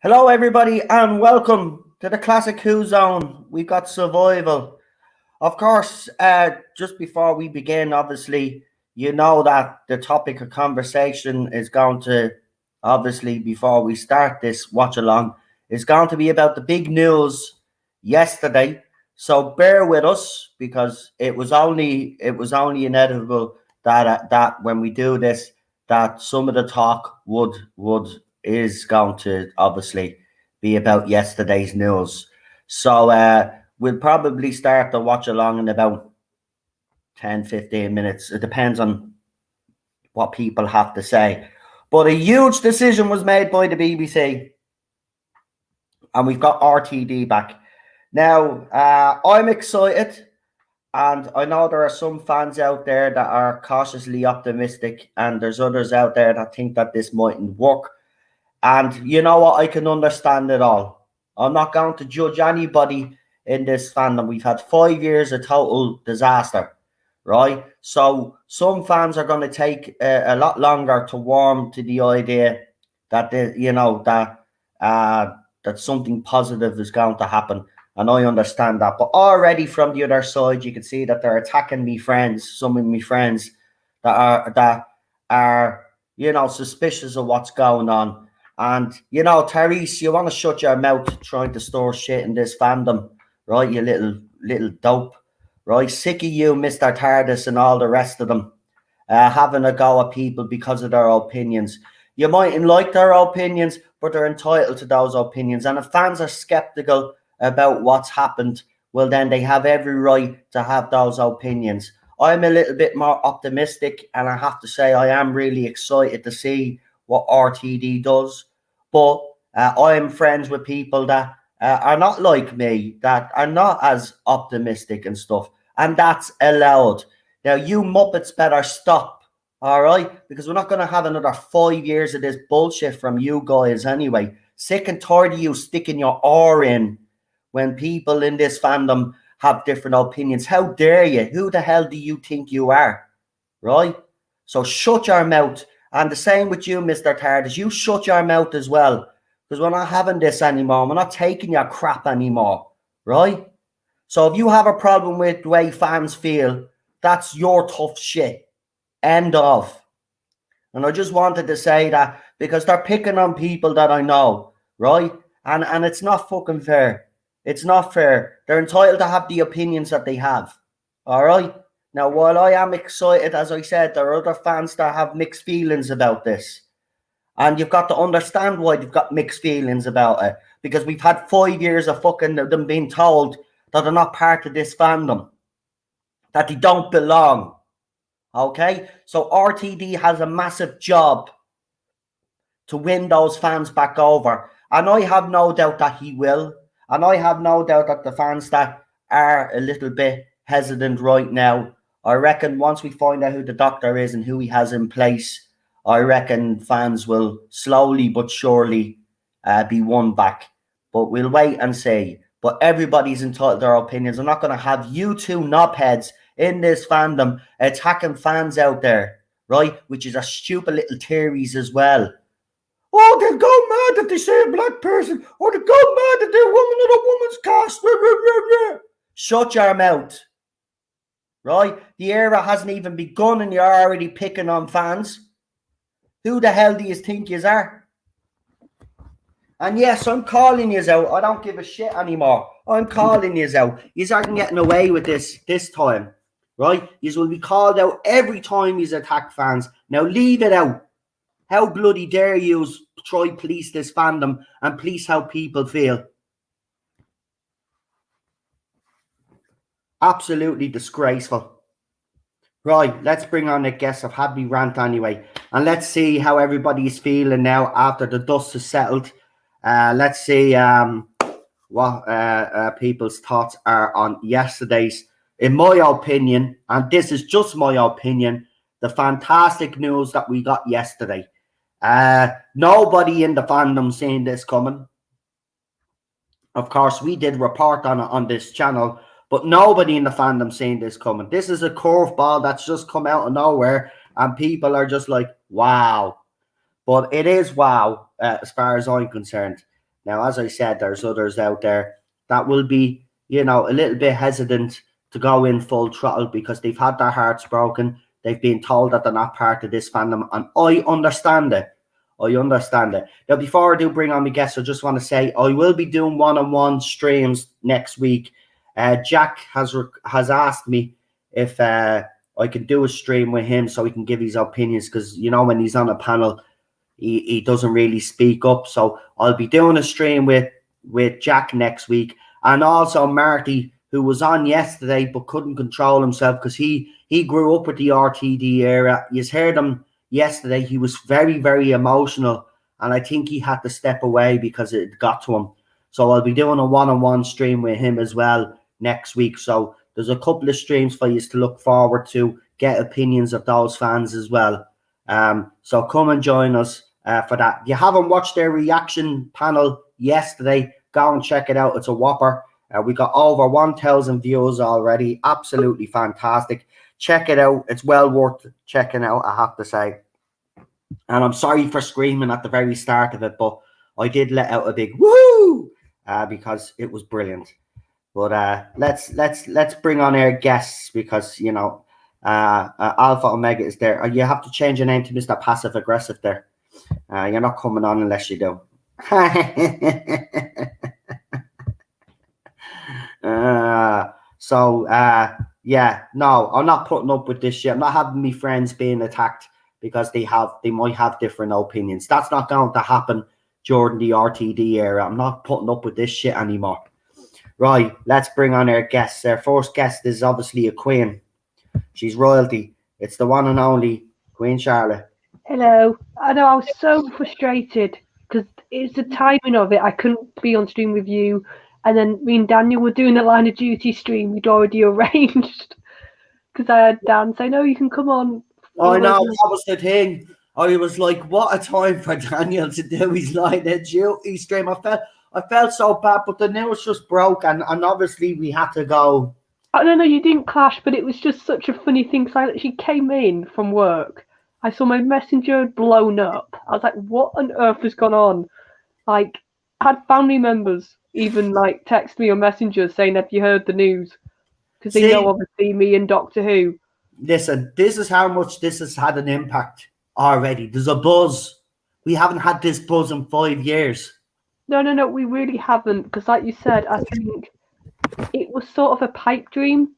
Hello, everybody, and welcome to the ClassicWhoZone. We've got survival. Of course, just before we begin, obviously, you know that the topic of conversation is going to, obviously, before we start this watch along, is going to be about the big news yesterday. So bear with us, because it was only inevitable that when we do this, that some of the talk is going to obviously be about yesterday's news. So we'll probably start the watch along in about 10-15 minutes. It depends on what people have to say. But a huge decision was made by the BBC, and we've got RTD back. Now, I'm excited, and I know there are some fans out there that are cautiously optimistic, and there's others out there that think that this mightn't work. And you know what? I can understand it all. I'm not going to judge anybody in this fandom. We've had 5 years of total disaster, right? So some fans are going to take a lot longer to warm to the idea that that something positive is going to happen. And I understand that. But already from the other side, you can see that they're attacking me friends, some of my friends that are suspicious of what's going on. And, Therese, you want to shut your mouth trying to store shit in this fandom, right? You little dope, right? Sick of you, Mr. TARDIS, and all the rest of them having a go at people because of their opinions. You mightn't like their opinions, but they're entitled to those opinions. And if fans are skeptical about what's happened, well, then they have every right to have those opinions. I'm a little bit more optimistic, and I have to say I am really excited to see what RTD does. But I'm friends with people that are not like me, that are not as optimistic and stuff. And that's allowed. Now, you Muppets better stop, all right? Because we're not going to have another 5 years of this bullshit from you guys anyway. Sick and tired of you sticking your oar in when people in this fandom have different opinions. How dare you? Who the hell do you think you are, right? So shut your mouth. And the same with you, Mr. TARDIS. You shut your mouth as well. Because we're not having this anymore. We're not taking your crap anymore. Right? So if you have a problem with the way fans feel, that's your tough shit. End of. And I just wanted to say that because they're picking on people that I know. Right? And it's not fucking fair. It's not fair. They're entitled to have the opinions that they have. All right? Now, while I am excited, as I said, there are other fans that have mixed feelings about this. And you've got to understand why they've got mixed feelings about it. Because we've had 5 years of fucking them being told that they're not part of this fandom. That they don't belong. Okay? So RTD has a massive job to win those fans back over. And I have no doubt that he will. And I have no doubt that the fans that are a little bit hesitant right now, I reckon once we find out who the doctor is and who he has in place, I reckon fans will slowly but surely be won back. But we'll wait and see. But everybody's entitled to their opinions. I'm not going to have you two knobheads in this fandom attacking fans out there, right? Which is a stupid little theories as well. Oh, they'll go mad if they say a black person. Or they'll go mad if they're a woman in a woman's cast. Shut your mouth. Right? The era hasn't even begun and you're already picking on fans. Who the hell do you think you are? And yes, I'm calling you out. I don't give a shit anymore. I'm calling you out. You aren't getting away with this time. Right? You will be called out every time you attack fans. Now leave it out. How bloody dare you try police this fandom and police how people feel? Absolutely disgraceful. Right, let's bring on a guest. I've had me rant anyway. And let's see how everybody's feeling now after the dust has settled. Let's see what people's thoughts are on yesterday's, in my opinion, and this is just my opinion, the fantastic news that we got yesterday. Nobody in the fandom seen this coming. Of course, we did report on it on this channel, but nobody in the fandom seen this coming. This is a curveball that's just come out of nowhere, and people are just like, wow. But it is wow, as far as I'm concerned. Now, as I said, there's others out there that will be, a little bit hesitant to go in full throttle because they've had their hearts broken. They've been told that they're not part of this fandom, and I understand it. Now, before I do bring on my guests, I just want to say I will be doing one-on-one streams next week. Jack has asked me if I can do a stream with him so he can give his opinions, because, when he's on a panel, he doesn't really speak up. So I'll be doing a stream with Jack next week. And also Marty, who was on yesterday but couldn't control himself because he grew up with the RTD era. You heard him yesterday. He was very, very emotional, and I think he had to step away because it got to him. So I'll be doing a one-on-one stream with him as well next week. So there's a couple of streams for you to look forward to, get opinions of those fans as well. So come and join us for that. If you haven't watched their reaction panel yesterday, go and check it out. It's a whopper. We got over 1,000 views already. Absolutely fantastic. Check it out. It's well worth checking out, I have to say. And I'm sorry for screaming at the very start of it, but I did let out a big woo because it was brilliant. But let's bring on our guests, because Alpha Omega is there. You have to change your name to Mr. Passive Aggressive there. You're not coming on unless you do. Yeah, no, I'm not putting up with this shit. I'm not having my friends being attacked because they might have different opinions. That's not going to happen during the RTD era. I'm not putting up with this shit anymore. Right, let's bring on our guests. Our first guest is obviously a queen. She's royalty. It's the one and only Queen Charlotte. Hello. I know I was so frustrated because it's the timing of it. I couldn't be on stream with you, and then me and Daniel were doing a Line of Duty stream we'd already arranged because I had Dan say, "No, you can come on." I know, that was the thing. I was like, what a time for Daniel to do his Line of Duty stream. I felt so bad, but the news just broke, and obviously we had to go. Oh, no, you didn't clash, but it was just such a funny thing. So she came in from work. I saw my messenger blown up. I was like, what on earth has gone on? Like, I had family members even like text me on Messenger saying, have you heard the news? Because they know obviously me and Doctor Who. Listen, this is how much this has had an impact already. There's a buzz. We haven't had this buzz in 5 years. No, we really haven't. Because like you said, I think it was sort of a pipe dream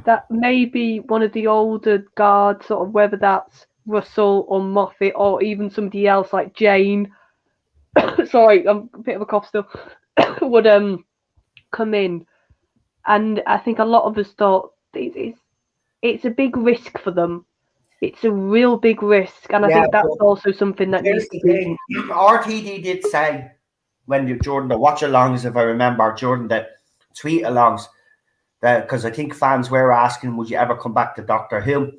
that maybe one of the older guards, sort of whether that's Russell or Moffat or even somebody else like Jane, sorry, I'm a bit of a cough still, would come in. And I think a lot of us thought it's a big risk for them. It's a real big risk, and I think that's also something that needs to be. RTD did say during the watch-alongs, if I remember, during the tweet-alongs, because I think fans were asking, would you ever come back to Doctor Who?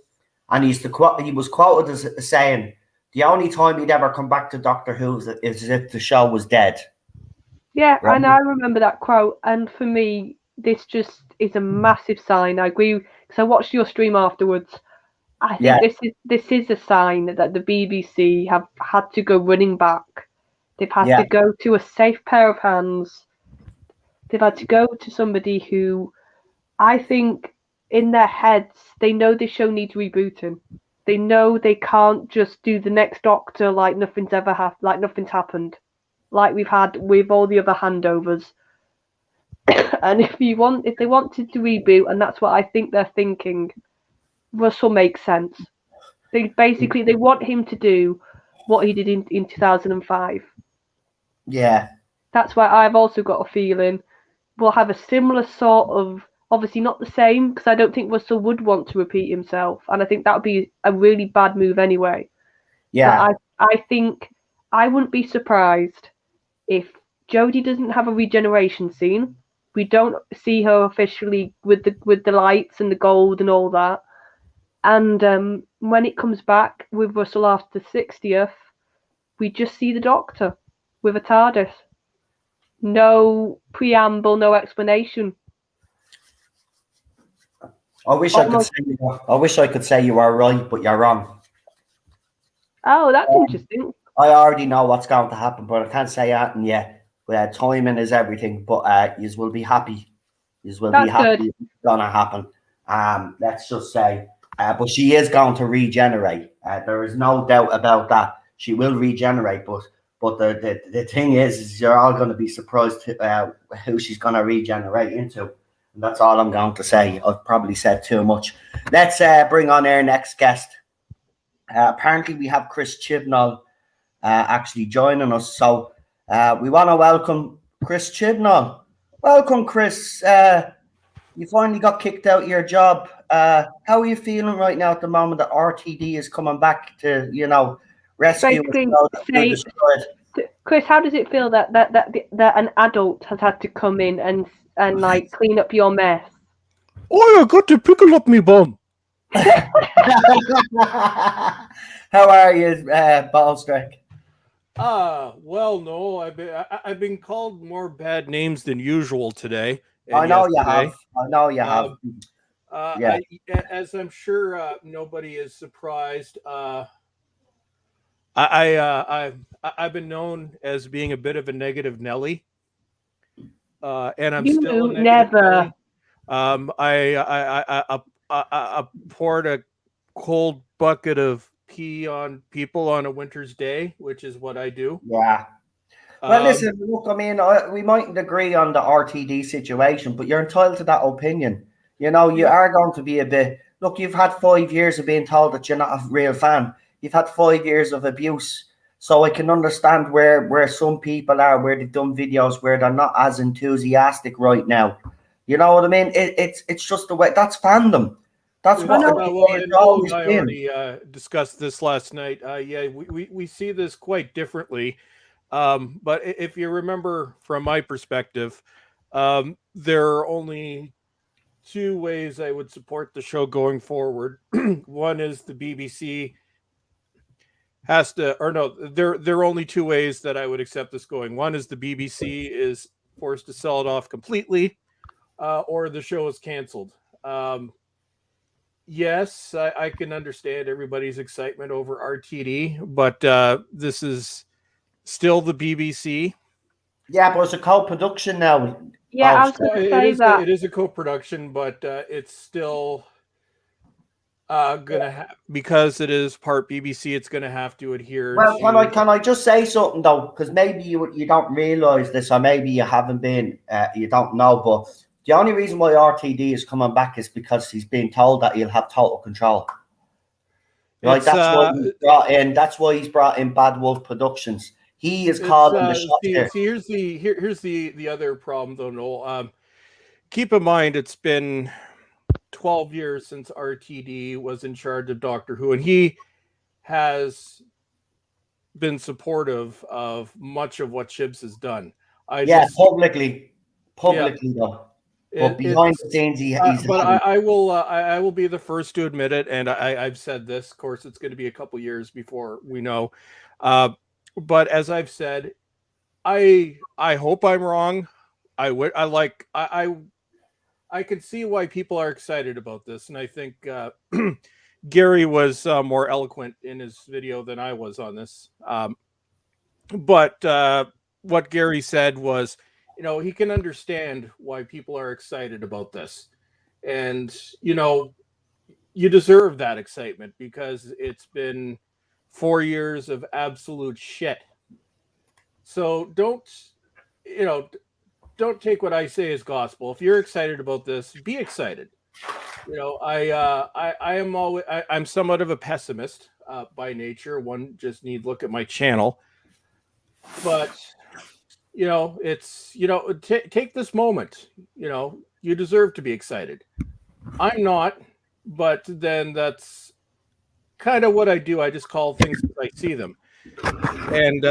And he was quoted as saying, the only time he'd ever come back to Doctor Who is if the show was dead. Yeah, right? And I remember that quote. And for me, this just is a massive sign. I agree, because I watched your stream afterwards. I think this is a sign that the BBC have had to go running back. They've had to go to a safe pair of hands. They've had to go to somebody who, I think, in their heads, they know this show needs rebooting. They know they can't just do the next Doctor like nothing's happened, like we've had with all the other handovers. And if they wanted to reboot, and that's what I think they're thinking, Russell makes sense. They want him to do what he did in 2005. Yeah. That's why I've also got a feeling we'll have a similar sort of, obviously not the same, because I don't think Russell would want to repeat himself, and I think that would be a really bad move anyway. Yeah. But I think I wouldn't be surprised if Jodie doesn't have a regeneration scene, we don't see her officially with the lights and the gold and all that. And when it comes back with Russell after the 60th, we just see the Doctor with a TARDIS. No preamble, no explanation. I wish I could say you are right, but you're wrong. Oh, that's interesting. I already know what's going to happen, but I can't say that yet. Timing is everything, but you will be happy. You will be happy it's gonna happen. Let's just say, but she is going to regenerate. There is no doubt about that. She will regenerate, but the thing is you're all going to be surprised who she's going to regenerate into. And that's all I'm going to say. I've probably said too much. Let's bring on our next guest. Apparently, we have Chris Chibnall actually joining us. So we want to welcome Chris Chibnall. Welcome, Chris. You finally got kicked out of your job. How are you feeling right now at the moment that RTD is coming back to, rescue us? Chris, how does it feel that an adult has had to come in and like clean up your mess? Oh, I got to pickle up me bum. How are you, Ballstrick? Well, no, I've been called more bad names than usual today. I know you have. Yeah. As I'm sure nobody is surprised, I've been known as being a bit of a negative Nelly, and I'm still a negative Nelly. I poured a cold bucket of pee on people on a winter's day, which is what I do. Yeah. Well, listen, look, I mean, we mightn't agree on the RTD situation, but you're entitled to that opinion. You are going to be a bit. Look, you've had 5 years of being told that you're not a real fan. You've had 5 years of abuse. So I can understand where some people are, where they've done videos where they're not as enthusiastic right now. You know what I mean? It's just the way. That's fandom. That's what it's always been. I already discussed this last night. Yeah, we see this quite differently. But if you remember from my perspective, there are only 2 ways I would support the show going forward. One is the BBC has to, or no, there are only 2 ways that I would accept this going. One is the BBC is forced to sell it off completely, or the show is canceled. Yes, I can understand everybody's excitement over RTD, but this is still the BBC. Yeah, but it's a co-production now. Yeah, I was going to say that. It is a co-production, but it's still gonna because it is part BBC. It's gonna have to adhere. Well, can I just say something though? Because maybe you don't realize this, or maybe you haven't been, you don't know. But the only reason why RTD is coming back is because he's being told that he'll have total control. Right, that's why he's brought in Bad Wolf Productions. He is calling the shots here. See, here's the other problem though, Noel. Keep in mind, it's been 12 years since RTD was in charge of Doctor Who, and he has been supportive of much of what Chibs has done. Publicly though. But behind the scenes, I will be the first to admit it, and I've said this. Of course, it's going to be a couple years before we know. But as I've said, I hope I'm wrong. I can see why people are excited about this, and I think Gary was more eloquent in his video than I was on this. But what Gary said was, he can understand why people are excited about this, and you deserve that excitement because it's been 4 years of absolute shit. So don't take what I say as gospel. If you're excited about this, be excited. I'm somewhat of a pessimist by nature. One just need look at my channel. But take this moment. You deserve to be excited. I'm not, but then that's kind of what I do. I just call things as I see them. And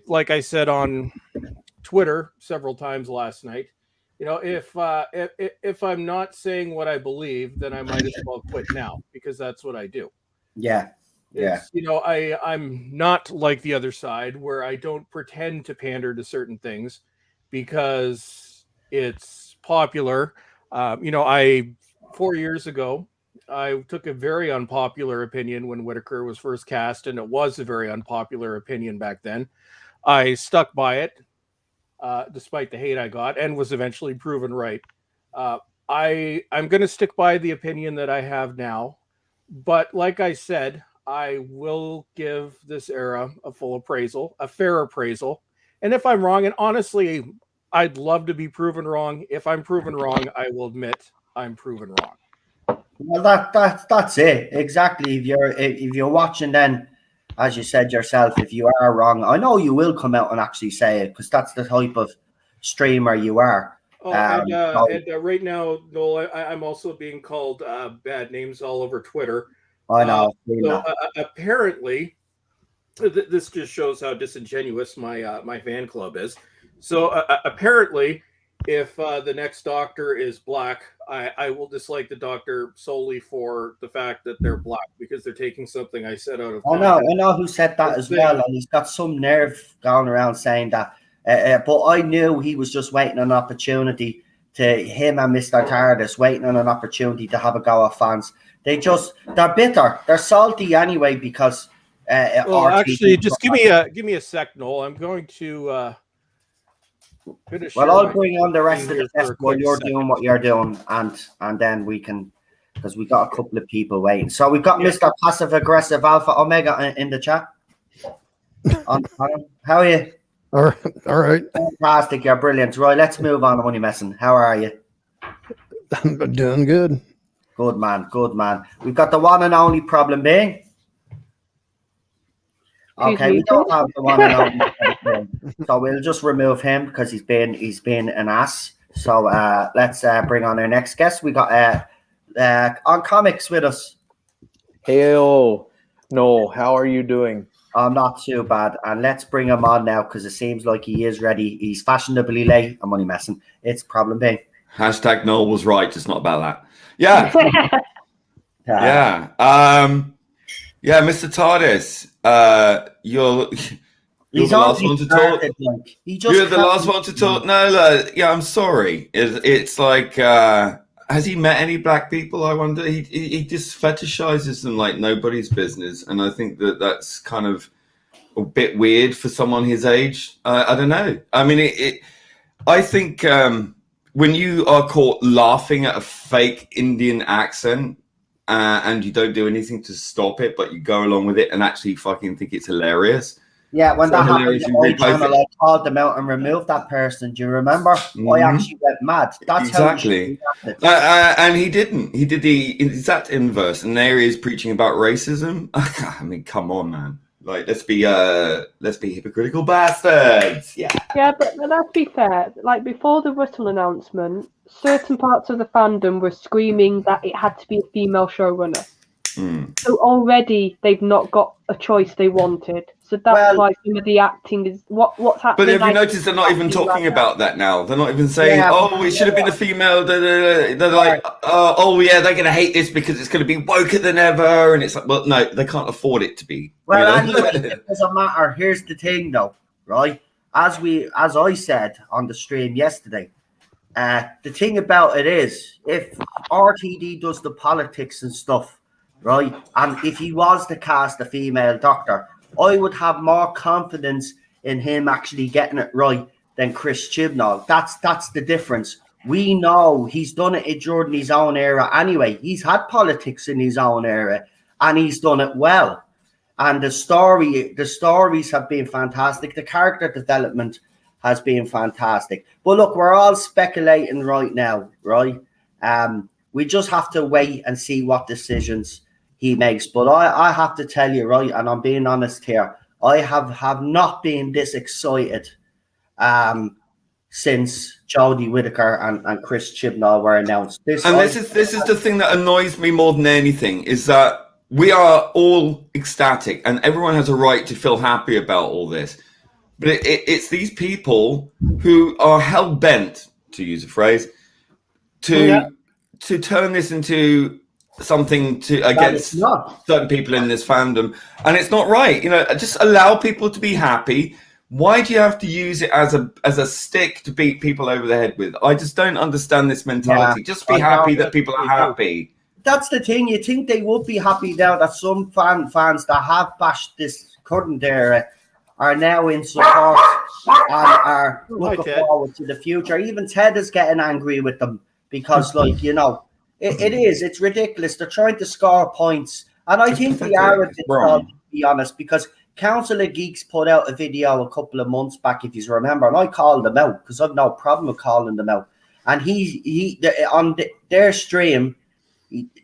like I said on Twitter several times last night. You know, if I'm not saying what I believe, then I might as well quit now, because that's what I do. Yeah. It's, you know, I'm not like the other side where I don't pretend to pander to certain things because it's popular. You know, 4 years ago, I took a very unpopular opinion when Whitaker was first cast, and it was a very unpopular opinion back then. I stuck by it, despite the hate I got, and was eventually proven right. I'm going to stick by the opinion that I have now, but like I said, I will give this era a full appraisal, a fair appraisal. And if I'm wrong, and honestly, I'd love to be proven wrong. If I'm proven wrong, I will admit I'm proven wrong. Well, that's it exactly. If you're watching, then as you said yourself, if you are wrong, I know you will come out and actually say it, because that's the type of streamer you are. Right now, Noel, I'm also being called bad names all over Twitter. I know. Apparently, this just shows how disingenuous my fan club is. So apparently, if the next doctor is black, I will dislike the doctor solely for the fact that they're black, because they're taking something I said out of context. I know who said that as well, and he's got some nerve going around saying that. But I knew he was just waiting on an opportunity him and Mr. TARDIS waiting on an opportunity to have a go at fans. They're bitter. They're salty anyway, because actually, just give me a sec, Noel. I'm going to finish. Well, I'll bring on the rest of the test while you're doing what you're doing, and then we can, because we got a couple of people waiting. So we've got Mr. Passive Aggressive Alpha Omega in the chat. How are you? All right. Fantastic. You're brilliant. Right, let's move on to Money Messing. How are you? I'm doing good. Good man. We've got the one and only Problem being. Okay, we don't have the one and only. So we'll just remove him because he's been an ass. So let's bring on our next guest. We got on comics with us. Heyo, Noel, how are you doing? I'm not too bad. And let's bring him on now, because it seems like he is ready. He's fashionably late. I'm only messing. It's Problem being. Hashtag Noel was right, just not about that. Yeah. Yeah, Mr. TARDIS, you're the last one to talk. You're the last one to talk. No, yeah, I'm sorry. It's like, has he met any black people? I wonder. He just fetishizes them like nobody's business, and I think that's kind of a bit weird for someone his age. I don't know. I mean, I think when you are caught laughing at a fake Indian accent, and you don't do anything to stop it, but you go along with it and actually fucking think it's hilarious. Yeah, when that happened, I called them out and removed that person. Do you remember? Mm-hmm. I actually went mad. That's exactly. And he didn't. He did the exact inverse. And there he is preaching about racism. I mean, come on, man. Like, let's be hypocritical bastards. Yeah. Yeah, but let's be fair. Like, before the Whittle announcement, certain parts of the fandom were screaming that it had to be a female showrunner. So already they've not got a choice they wanted. So that's why some of the acting is what's happening. But have you noticed they're not even talking about that now? They're not even saying, it should have been a female. They're like, they're going to hate this because it's going to be woker than ever. And it's like, well, no, they can't afford it to be. Well, anyway, it doesn't matter. Here's the thing, though, right? As I said on the stream yesterday, the thing about it is, if RTD does the politics and stuff, right, and if he was to cast a female doctor, I would have more confidence in him actually getting it right than Chris Chibnall. That's the difference. We know he's done it during his own era anyway. He's had politics in his own era, and he's done it well. And the stories have been fantastic. The character development has been fantastic. But look, we're all speculating right now, right? We just have to wait and see what decisions he makes. But I have to tell you, right, and I'm being honest here, I have not been this excited since Jodie Whittaker and Chris Chibnall were announced. This is the thing that annoys me more than anything, is that we are all ecstatic and everyone has a right to feel happy about all this. But it's these people who are hell bent, to use a phrase, to turn this into something against certain people in this fandom, and it's not right. Just allow people to be happy. Why do you have to use it as a stick to beat people over the head with? I just don't understand this mentality. Yeah, just be happy that people are happy. That's the thing. You think they would be happy now that some fans that have bashed this current era are now in support and are looking forward to the future. Even Ted is getting angry with them because, it's ridiculous. They're trying to score points, and I think they are a bit to be honest, because Council of Geeks put out a video a couple of months back, if you remember, and I called them out because I've no problem with calling them out. And he on their stream,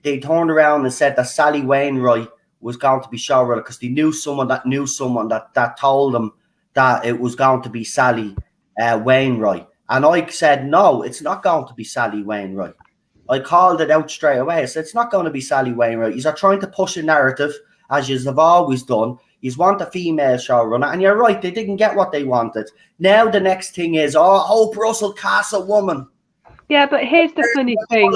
they turned around and said that Sally Wainwright was going to be showrunner because they knew someone that told them that it was going to be Sally Wainwright. And I said, no, it's not going to be Sally Wainwright. I called it out straight away. I said, it's not going to be Sally Wainwright. You're trying to push a narrative, as you have always done. You want a female showrunner. And you're right, they didn't get what they wanted. Now the next thing is, Hope Russell casts a woman. Yeah, but here's the funny thing.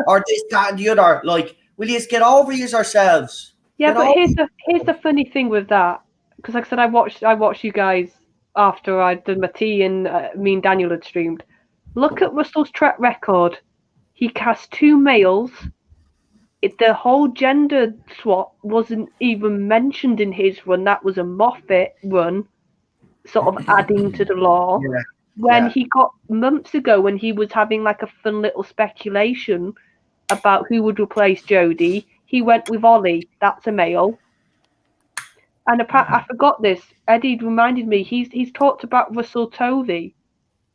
Or this, that, and the other. Like, will you just get over yourselves? Yeah, but here's the funny thing with that. Because like I said, I watched you guys after I'd done my tea and me and Daniel had streamed. Look at Russell's track record. He cast 2 males. The whole gender swap wasn't even mentioned in his run. That was a Moffat run, sort of adding to the law. Yeah. When he got months ago, when he was having like a fun little speculation about who would replace Jodie, he went with Ollie. That's a male. And I forgot this. Eddie reminded me. He's talked about Russell Tovey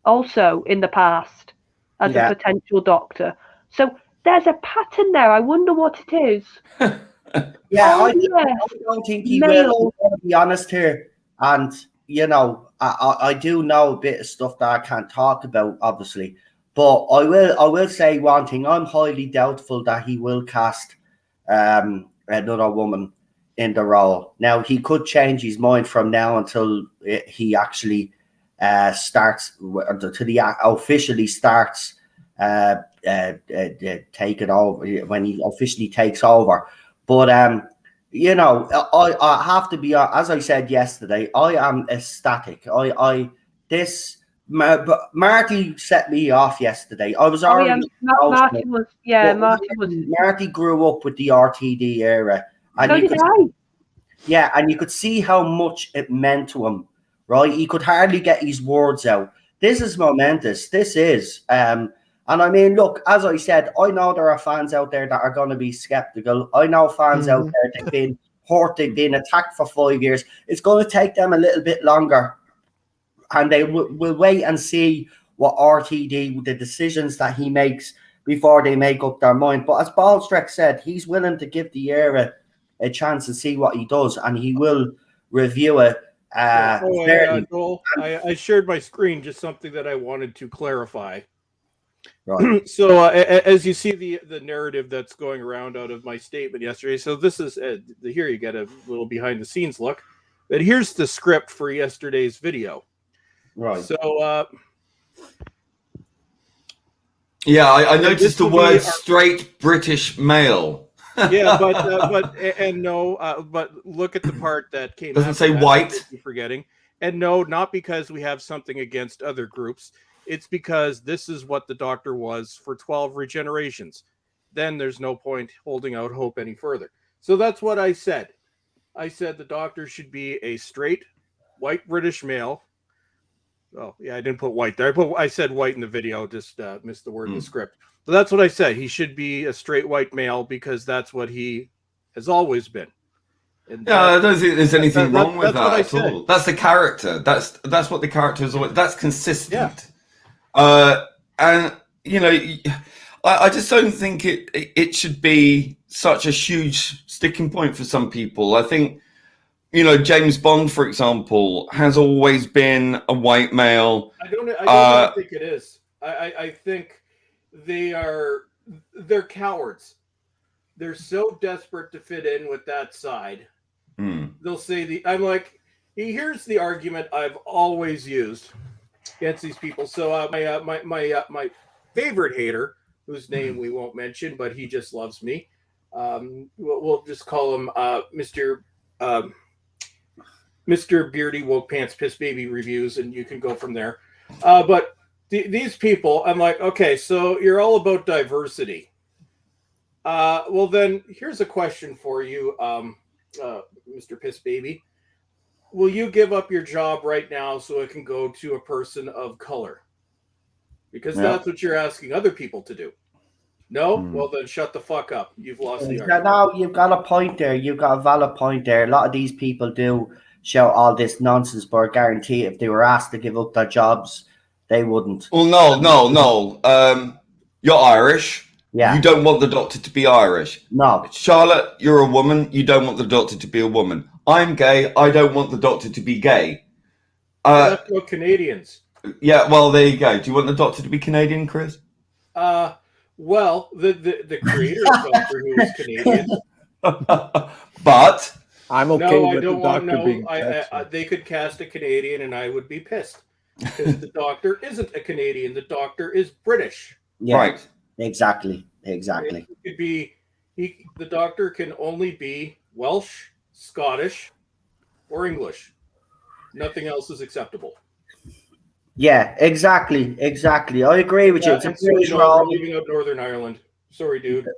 also in the past as a potential doctor. So there's a pattern there. I wonder what it is. I don't think he will. To be honest here, and I do know a bit of stuff that I can't talk about, obviously, but I will say one thing. I'm highly doubtful that he will cast another woman in the role. Now, he could change his mind from now until he actually officially starts taking over, when he officially takes over. But I have to be, as I said yesterday, I am ecstatic. Marty set me off yesterday. I was already Marty was. Marty grew up with the RTD era, and so did I. Yeah, and you could see how much it meant to him. Right, he could hardly get his words out. This is momentous. This is. And I mean, look, as I said, I know there are fans out there that are going to be skeptical. I know fans out there, they've been hurt, they've been attacked for 5 years. It's going to take them a little bit longer. And they will wait and see what RTD, the decisions that he makes before they make up their mind. But as Baldstreck said, he's willing to give the era a chance to see what he does, and he will review it. Joel, I shared my screen, just something that I wanted to clarify. Right. So as you see the narrative that's going around out of my statement yesterday, so this is here you get a little behind the scenes look, but here's the script for yesterday's video. Right. So I noticed the word straight British male. Yeah, but look at the part that came. Doesn't say white. You're forgetting, and no, not because we have something against other groups. It's because this is what the Doctor was for 12 regenerations. Then there's no point holding out hope any further. So that's what I said. I said the Doctor should be a straight, white British male. Oh, yeah, I didn't put white there. I said white in the video, just missed the word in the script. So that's what I said. He should be a straight white male because that's what he has always been. And I don't think there's anything wrong with that at all. That's the character. That's what the character is always. That's consistent. Yeah. And I just don't think it should be such a huge sticking point for some people. I think, James Bond, for example, has always been a white male. I don't think it is. I think they're cowards. They're so desperate to fit in with that side. They'll say I'm like, here's the argument I've always used against these people. So my favorite hater, whose name we won't mention, but he just loves me. We'll just call him Mr. Beardy Woke Pants Piss Baby Reviews, and you can go from there. But these people, I'm like, okay, so you're all about diversity. Well, then here's a question for you, Mr. Piss Baby. Will you give up your job right now so it can go to a person of color? Because that's what you're asking other people to do. No? Well, then shut the fuck up. You've lost the argument. Now, you've got a point there. You've got a valid point there. A lot of these people do shout all this nonsense, but I guarantee if they were asked to give up their jobs, they wouldn't. Well, no. You're Irish. Yeah. You don't want the doctor to be Irish. No. Charlotte, you're a woman. You don't want the doctor to be a woman. I'm gay. I don't want the doctor to be gay. That's what Canadians. Yeah, well, there you go. Do you want the doctor to be Canadian, Chris? Well, the creator of Doctor Who is Canadian. But I'm okay no, with I don't the want doctor no. being They could cast a Canadian, and I would be pissed because the doctor isn't a Canadian. The doctor is British. Yeah, right. Exactly. It could be. The doctor can only be Welsh, Scottish, or English. Nothing else is acceptable. Yeah, exactly. I agree with you. It's a British role. We're leaving out Northern Ireland. Sorry, dude.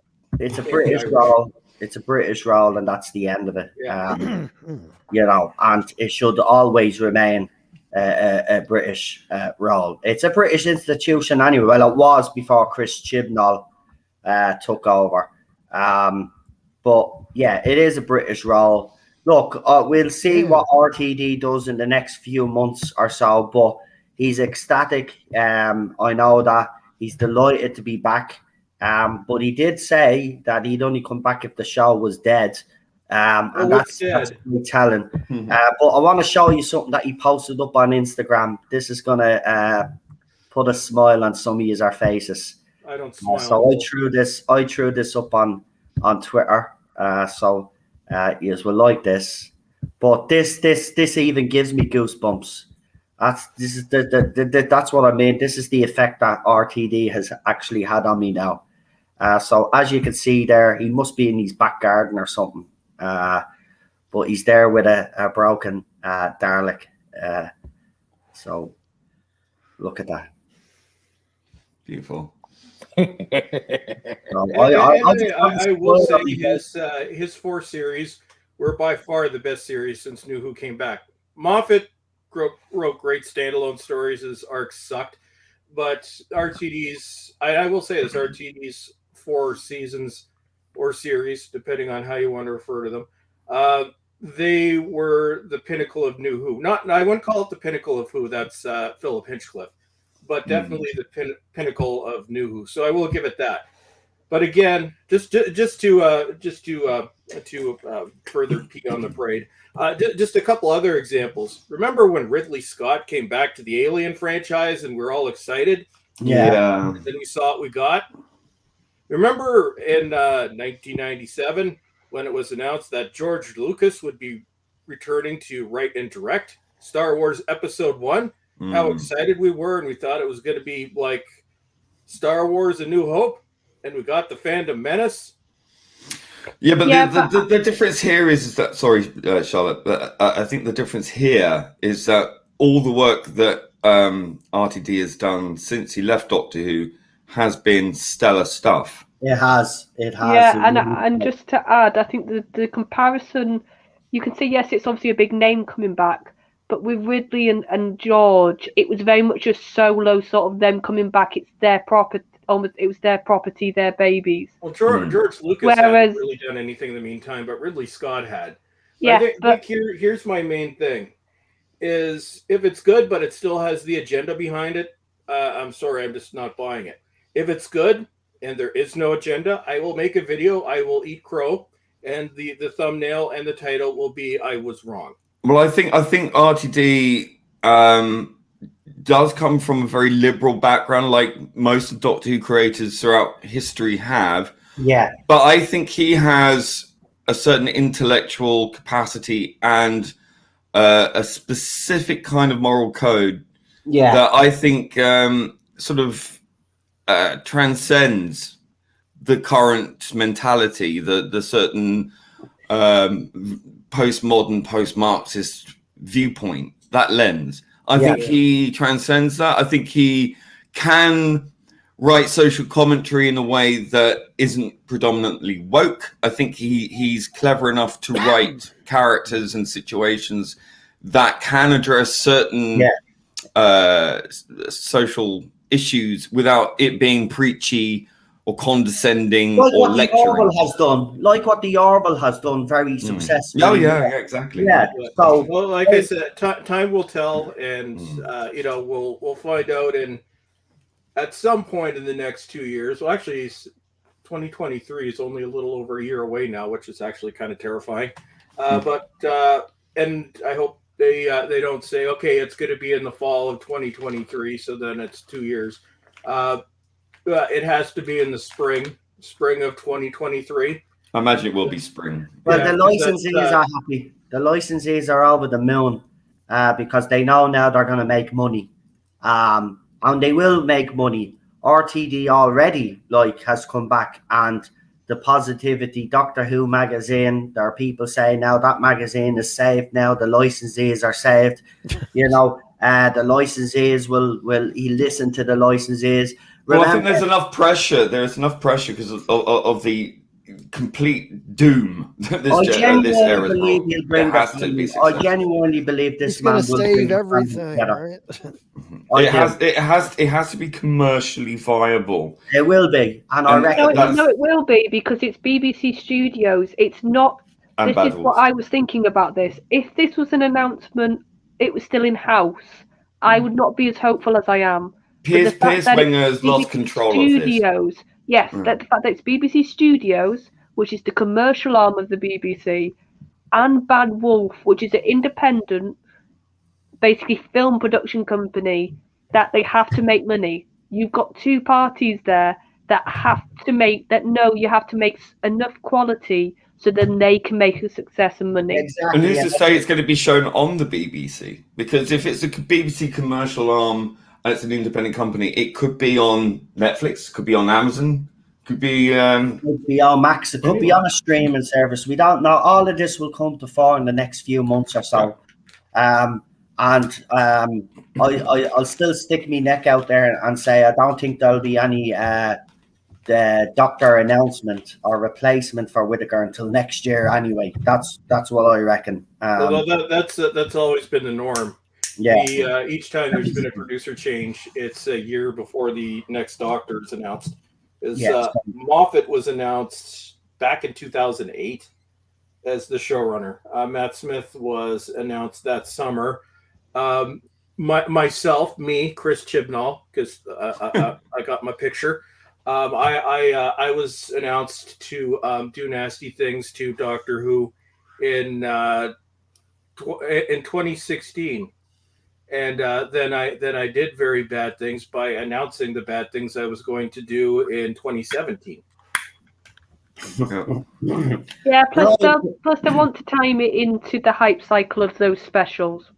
It's a British role. It's a British role, and that's the end of it. Yeah. And it should always remain a British role. It's a British institution anyway. Well, it was before Chris Chibnall took over. But yeah, it is a British role. Look, we'll see what RTD does in the next few months or so, but he's ecstatic. I know that he's delighted to be back. But he did say that he'd only come back if the show was dead. And that's really telling. But I want to show you something that he posted up on Instagram. This is going to put a smile on some of our faces. I don't smile. So I threw this up on Twitter. So you will like this. But this even gives me goosebumps. That's what I mean. This is the effect that RTD has actually had on me now. So as you can see there, he must be in his back garden or something. But he's there with a broken Dalek. So look at that. Beautiful. I will say his 4 series were by far the best series since New Who came back. Moffat wrote great standalone stories. His arcs sucked, but RTD's I will say this: RTD's 4 seasons or series, depending on how you want to refer to them, they were the pinnacle of New Who. I wouldn't call it the pinnacle of Who. That's Philip Hinchcliffe, but definitely the pinnacle of New Who. So I will give it that. But again, just to further pee on the parade, just a couple other examples. Remember when Ridley Scott came back to the Alien franchise and we're all excited? Yeah. And then we saw what we got. Remember in 1997 when it was announced that George Lucas would be returning to write and direct Star Wars Episode 1? How excited we were, and we thought it was going to be like Star Wars: A New Hope. And we got the Phantom Menace. Yeah, but the difference here is that, sorry, Charlotte, but I think the difference here is that all the work that RTD has done since he left Doctor Who has been stellar stuff. It has. Yeah, and just to add, I think the comparison, you can see, yes, it's obviously a big name coming back, but with Ridley and George, it was very much a solo sort of them coming back. It's their property. It was their property, their babies. Well, George Lucas hadn't really done anything in the meantime, but Ridley Scott had. Yeah, but here's my main thing: is if it's good, but it still has the agenda behind it. I'm sorry, I'm just not buying it. If it's good and there is no agenda, I will make a video. I will eat crow, and the thumbnail and the title will be "I was wrong." Well, I think RTD does come from a very liberal background, like most of Doctor Who creators throughout history have. Yeah. But I think he has a certain intellectual capacity and a specific kind of moral code Yeah. that I think sort of transcends the current mentality, the certain postmodern, post-Marxist viewpoint, that lens. I think he transcends that. I think he can write social commentary in a way that isn't predominantly woke. I think he's clever enough to write characters and situations that can address certain social issues without it being preachy or condescending or lecturing. Like what the Orwell has done very successfully. Oh yeah, exactly. Yeah. So, well, like I said, time will tell, and we'll find out at some point in the next 2 years. Well, actually, 2023 is only a little over a year away now, which is actually kind of terrifying. But and I hope they don't say, okay, it's going to be in the fall of 2023, so then it's 2 years. It has to be in the spring of 2023. I imagine it will be spring. Well, the licensees are happy. The licensees are over the moon because they know now they're going to make money. And they will make money. RTD already has come back, and the positivity Doctor Who magazine, there are people saying now that magazine is saved now, the licensees are saved. The licensees will listen to the licensees. Well, I think there's enough pressure. There's enough pressure because of the complete doom that this era has brought. I genuinely believe this man will save everything. Right? It has to be commercially viable. It will be, and I reckon it will be because it's BBC Studios. It's not. This is what I was thinking about this. If this was an announcement, it was still in house, I would not be as hopeful as I am. Piers Wenger's lost control of this. Yes, the fact that it's BBC Studios, which is the commercial arm of the BBC, and Bad Wolf, which is an independent, basically film production company, that they have to make money. You've got two parties there that have to make you have to make enough quality so then they can make a success and money. Exactly. And who's to say it's going to be shown on the BBC? Because if it's a BBC commercial arm and it's an independent company, it could be on Netflix, could be on Amazon, could be on Max, it could be on a streaming service. We don't know. All of this will come to fore in the next few months or so. I'll still stick my neck out there and say I don't think there'll be any the doctor announcement or replacement for Whittaker until next year. Anyway, that's what I reckon. That's always been the norm. Yeah. Each time there's been a producer change, it's a year before the next doctor is announced. Moffat was announced back in 2008 as the showrunner. Matt Smith was announced that summer. Chris Chibnall, because I got my picture. I was announced to do nasty things to Doctor Who in 2016, and then I did very bad things by announcing the bad things I was going to do in 2017. Yeah, plus they want to time it into the hype cycle of those specials.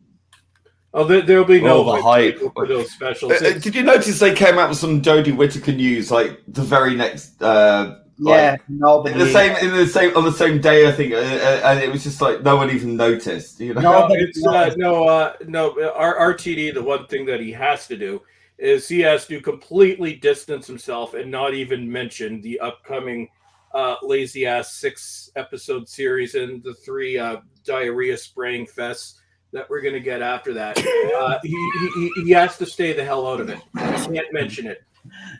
Oh, there'll be no hype for those specials. Did you notice they came out with some Jodie Whittaker news like the very next? On the same day, I think, and it was just like no one even noticed. You know? RTD. The one thing that he has to do is he has to completely distance himself and not even mention the upcoming lazy ass 6-episode series and the 3 diarrhea spraying fests that we're going to get after that. He has to stay the hell out of it. He can't mention it.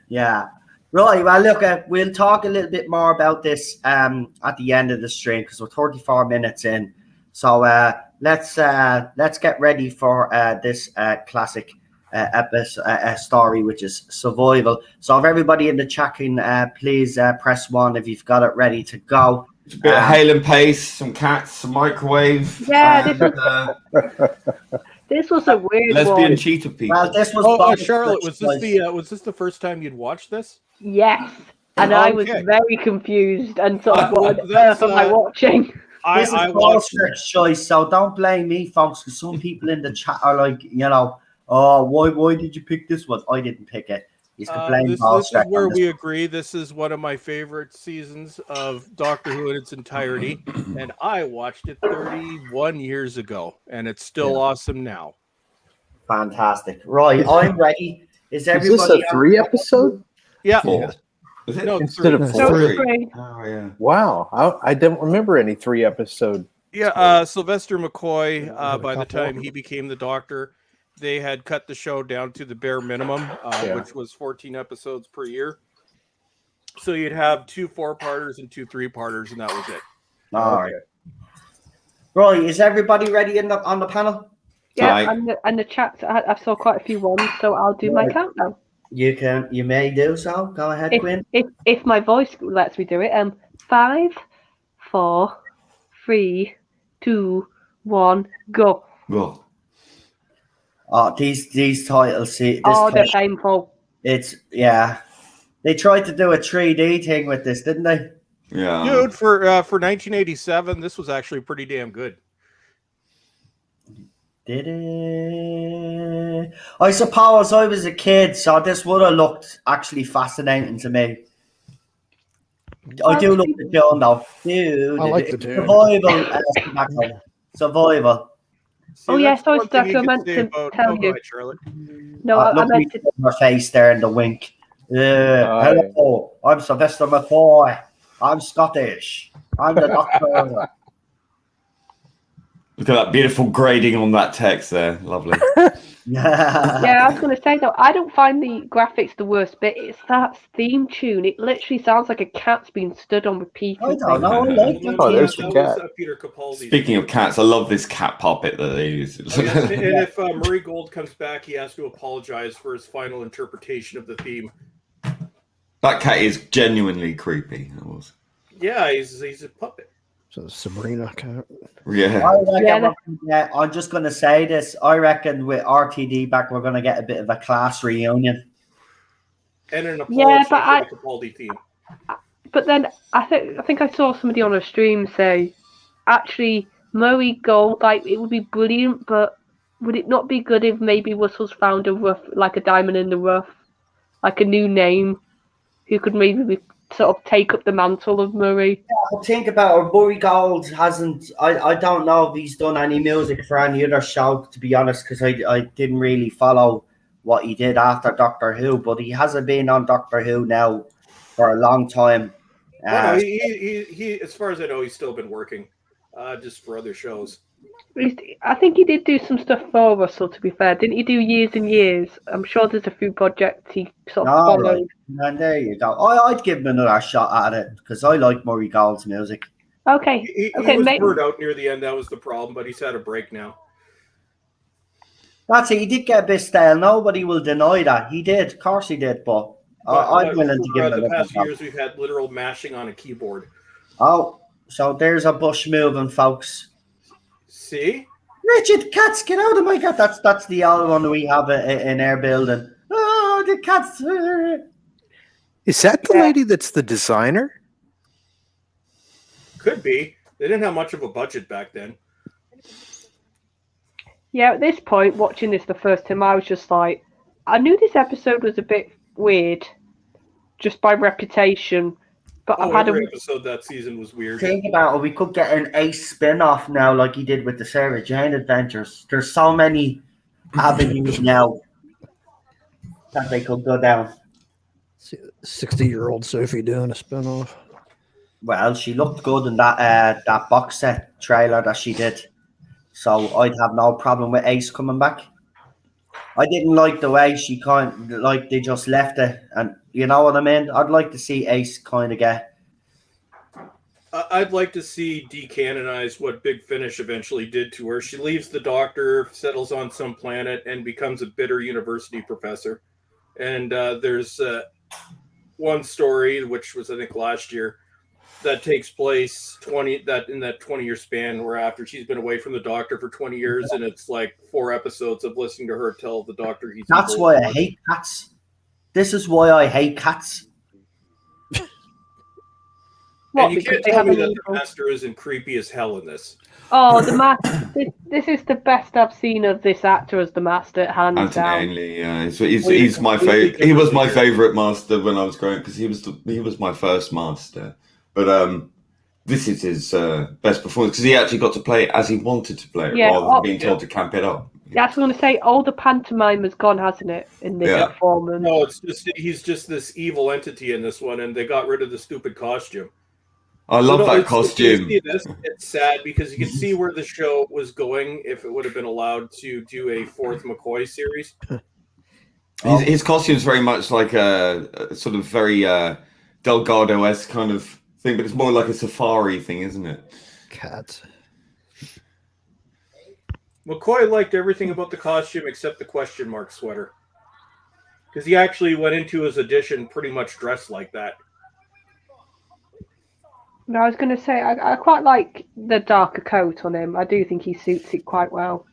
Yeah. Right. Well, look, we'll talk a little bit more about this at the end of the stream because we're 34 minutes in. So let's get ready for this classic episode story, which is survival. So if everybody in the chat can please press 1 if you've got it ready to go. A bit of hail and pace, some cats, some microwave. Yeah, this was a weird lesbian one. cheetah people. Well, this was Charlotte, was this the first time you'd watched this? Yes, and I was very confused and sort of what on earth am I watching? This is Paul's choice, so don't blame me, folks, because some people in the chat are like, oh, why did you pick this one? I didn't pick it. This is where we agree. This is one of my favorite seasons of Doctor Who in its entirety, and I watched it 31 years ago, and it's still awesome now. Fantastic. Right, I'm ready. Is everybody? Is this a 3-episode? Yeah. Is it? No, Instead of 4? Oh yeah. Wow, I don't remember any 3-episode. Yeah, Sylvester McCoy. By the time he became the Doctor, they had cut the show down to the bare minimum, which was 14 episodes per year. So you'd have 2 4-parters and 2 3-parters, and that was it. All right. Right, is everybody ready on the panel? Yeah, and the chat, I saw quite a few ones, so I'll do my countdown. You may do so. Go ahead, Quinn. If my voice lets me do it. 5, 4, 3, 2, 1, go. Go. Oh, these titles. See, they're painful. They tried to do a 3D thing with this, didn't they? Yeah. Dude, for 1987, this was actually pretty damn good. Did it? I suppose I was a kid, so this would have looked actually fascinating to me. I do love the tune, though. Dude, I like the tune. Survival. See, yes, I was meant to tell you. Charlotte. No, I meant to. Her face there in the wink. Hello, I'm Sylvester McCoy. I'm Scottish. I'm the Doctor. Look at that beautiful grading on that text there. Lovely. Yeah, I was going to say, though, I don't find the graphics the worst bit. It's that theme tune. It literally sounds like a cat's being stood on repeat. I don't know. There's the cat. Peter Capaldi. Speaking of cats, I love this cat puppet that they use. And if Murray Gold comes back, he has to apologize for his final interpretation of the theme. That cat is genuinely creepy. Yeah, he's a puppet. So Sabrina cat. Yeah. I'm just going to say this. I reckon with RTD back, we're going to get a bit of a class reunion. And an apology for the Capaldi theme. But then I think I saw somebody on a stream say, actually, Murray Gold, like, it would be brilliant, but would it not be good if maybe Russell's found a diamond in the rough, like a new name, who could maybe sort of take up the mantle of Murray? Yeah, think about it. Murray Gold hasn't. I don't know if he's done any music for any other show, to be honest, because I didn't really follow what he did after Doctor Who, but he hasn't been on Doctor Who now for a long time. He as far as I know, he's still been working, just for other shows. I think he did do some stuff for Russell, to be fair. Didn't he do Years and Years? I'm sure there's a few projects he sort of followed. Right. And there you go. I'd give him another shot at it because I like Murray Gold's music. Okay. He was burned out near the end. That was the problem, but he's had a break now. That's it. He did get a bit stale. Nobody will deny that. He did. Of course he did, but I'm willing to give him the past few years, we've had literal mashing on a keyboard. Oh, so there's a bush moving, folks. See? Richard, cats, get out of my cat. That's the old one we have in our building. Oh, the cats. Is that the lady that's the designer? Could be. They didn't have much of a budget back then. Yeah, at this point, watching this the first time, I was just like, I knew this episode was a bit weird, just by reputation. But every episode that season was weird. Think about it. We could get an Ace spin-off now, like he did with the Sarah Jane Adventures. There's so many avenues now that they could go down. 60-year-old Sophie doing a spin-off. Well, she looked good in that box set trailer that she did. So I'd have no problem with Ace coming back. I didn't like the way she they just left it, and you know what I mean? I'd like to see Ace kind of get. I'd like to see decanonize what Big Finish eventually did to her. She leaves the Doctor, settles on some planet, and becomes a bitter university professor. And there's one story, which was I think last year, that takes place in that 20-year span, where after she's been away from the Doctor for 20 years, and it's like 4 episodes of listening to her tell the Doctor he's. That's why I hate cats. This is why I hate cats. And you can't tell me that the master isn't creepy as hell in this. Oh, the master! This is the best I've seen of this actor as the master, hands down. Ainley, yeah, he's my favorite. He was my favorite master when I was growing because he was my first master. But this is his best performance because he actually got to play it as he wanted to play it rather than being told to camp it up. Yeah, I was going to say, all the pantomime has gone, hasn't it, in this performance? No, he's just this evil entity in this one, and they got rid of the stupid costume. I love that costume. It's sad because you can see where the show was going if it would have been allowed to do a fourth McCoy series. His costume is very much like a sort of very Delgado-esque kind of thing, but it's more like a safari thing, isn't it? Cats. McCoy liked everything about the costume except the question mark sweater. Because he actually went into his audition pretty much dressed like that. No, I was going to say, I quite like the darker coat on him. I do think he suits it quite well.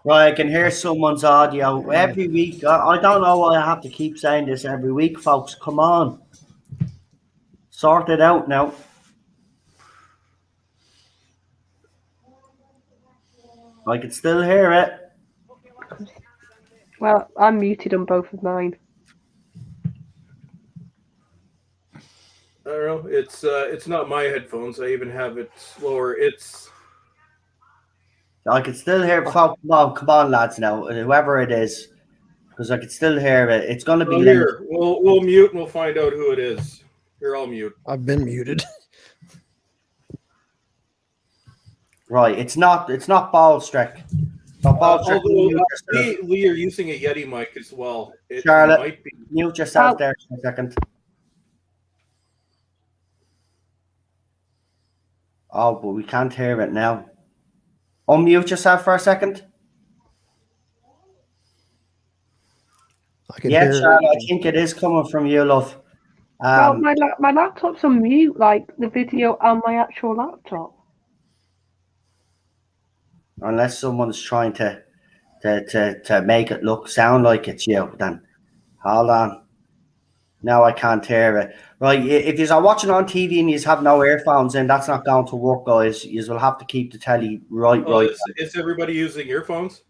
Right, I can hear someone's audio every week. I don't know why I have to keep saying this every week, folks. Come on. Sort it out now. I can still hear it. Well, I'm muted on both of mine. I don't know. It's not my headphones. I even have it slower. I can still hear it. Come on, lads, now. Whoever it is. Because I can still hear it. It's going to be here. We'll mute and we'll find out who it is. Here, I'll mute. I've been muted. Right, it's not Ballstrick. Lee, you're using a Yeti mic as well. Charlotte, might be. Mute yourself there for a second. Oh, but we can't hear it now. Unmute yourself for a second. I can hear Charlotte, I think it is coming from you, love. Well, my laptop's on mute, like the video on my actual laptop. Unless someone's trying to make it sound like it's you, then hold on. Now I can't hear it. Right, if you're watching on TV and you have no earphones in, that's not going to work, guys. You will have to keep the telly right. Is everybody using earphones?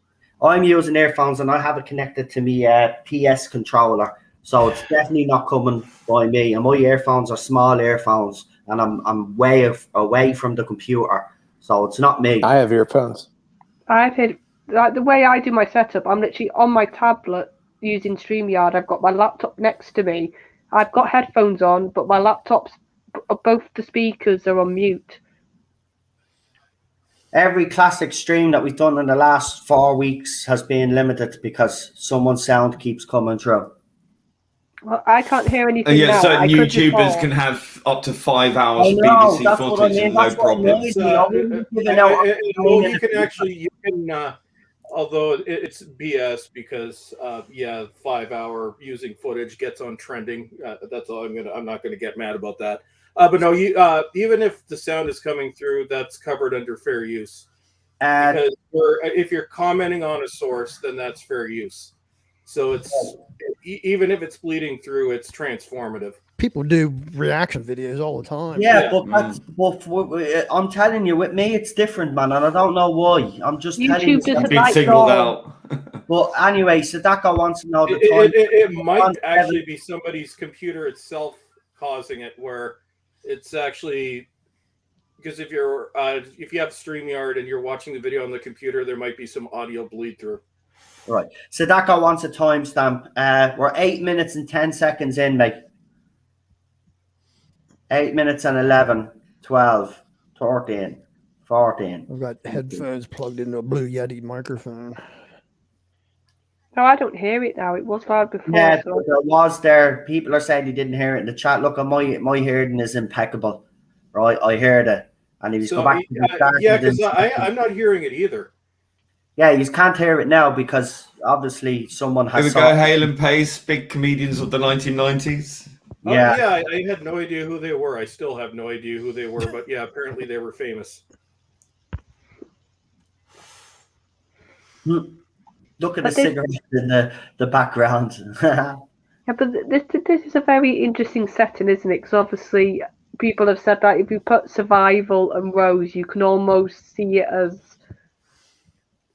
I'm using earphones and I have it connected to my PS controller, so it's definitely not coming by me. And my earphones are small earphones, and I'm way away from the computer, so it's not me. I have earphones. I've had like the way I do my setup. I'm literally on my tablet using StreamYard. I've got my laptop next to me. I've got headphones on, but my laptop's both the speakers are on mute. Every classic stream that we've done in the last 4 weeks has been limited because someone's sound keeps coming through. Well, I can't hear anything now. Certain YouTubers can have up to 5 hours BBC footage and no problem. You can although it's BS because 5-hour using footage gets on trending. That's all I'm not gonna get mad about that. But no, even if the sound is coming through, that's covered under fair use. Because if you're commenting on a source, then that's fair use. So it's even if it's bleeding through, it's transformative. People do reaction videos all the time. But I'm telling you, with me, it's different, man, and I don't know why. I'm just telling you. I've been signaled out. But anyway, Sadako wants to know the time. It might actually be somebody's computer itself causing it, where it's actually because if you have StreamYard and you're watching the video on the computer, there might be some audio bleed through. Right. Sadako wants a timestamp. We're 8 minutes and 10 seconds in, mate. 8 minutes and 11, 12, 13, 14. I've got headphones plugged into a Blue Yeti microphone. No, I don't hear it now. It was loud before. Yeah, so. It was there. People are saying they didn't hear it in the chat. Look, my hearing is impeccable. Right, I heard it. And he was go back to the start. Yeah, because I'm not hearing it either. Yeah, you can't hear it now because obviously someone has. Here we go, Hale and Pace, big comedians of the 1990s. Yeah, I had no idea who they were. I still have no idea who they were, but yeah, apparently they were famous. Look at the cigarette in the background. Yeah, but this is a very interesting setting, isn't it? Because obviously people have said that if you put survival and Rose, you can almost see it as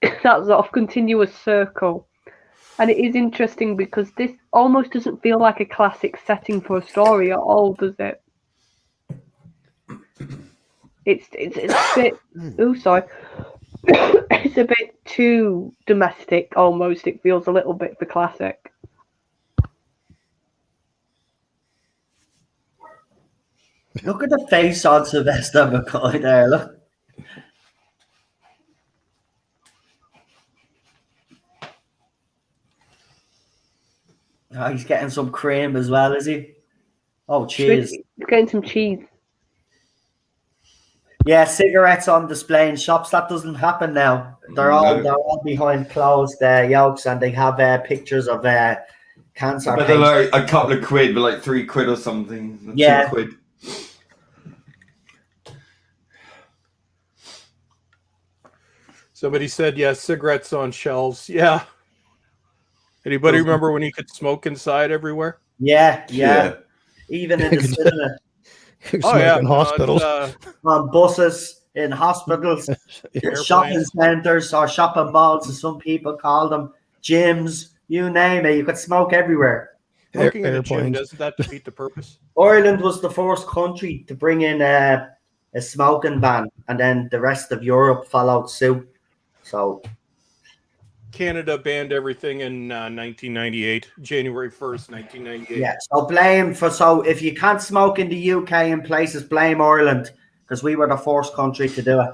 that sort of continuous circle. And it is interesting because this almost doesn't feel like a classic setting for a story at all, does it? It's a bit. Oh, sorry. It's a bit too domestic, almost. It feels a little bit for classic. Look at the face on Sylvester McCoy there. Look. Oh, he's getting some cream as well, is he? Oh, cheese. He's getting some cheese. Yeah, cigarettes on display in shops. That doesn't happen now. They're all behind closed yokes, and they have pictures of cancer. But they're like a couple of quid, but like £3 or something. Yeah. £2. Somebody said, yeah, cigarettes on shelves. Yeah. Anybody remember when you could smoke inside everywhere? Yeah. Even in the cinema. In hospitals. On buses, in hospitals, shopping centres or shopping malls, as some people call them, gyms, you name it. You could smoke everywhere. Smoking in a gym, doesn't that defeat the purpose? Ireland was the first country to bring in a smoking ban, and then the rest of Europe followed suit. So Canada banned everything in 1998, January 1st, 1998. Yeah, so if you can't smoke in the UK in places, blame Ireland, because we were the first country to do it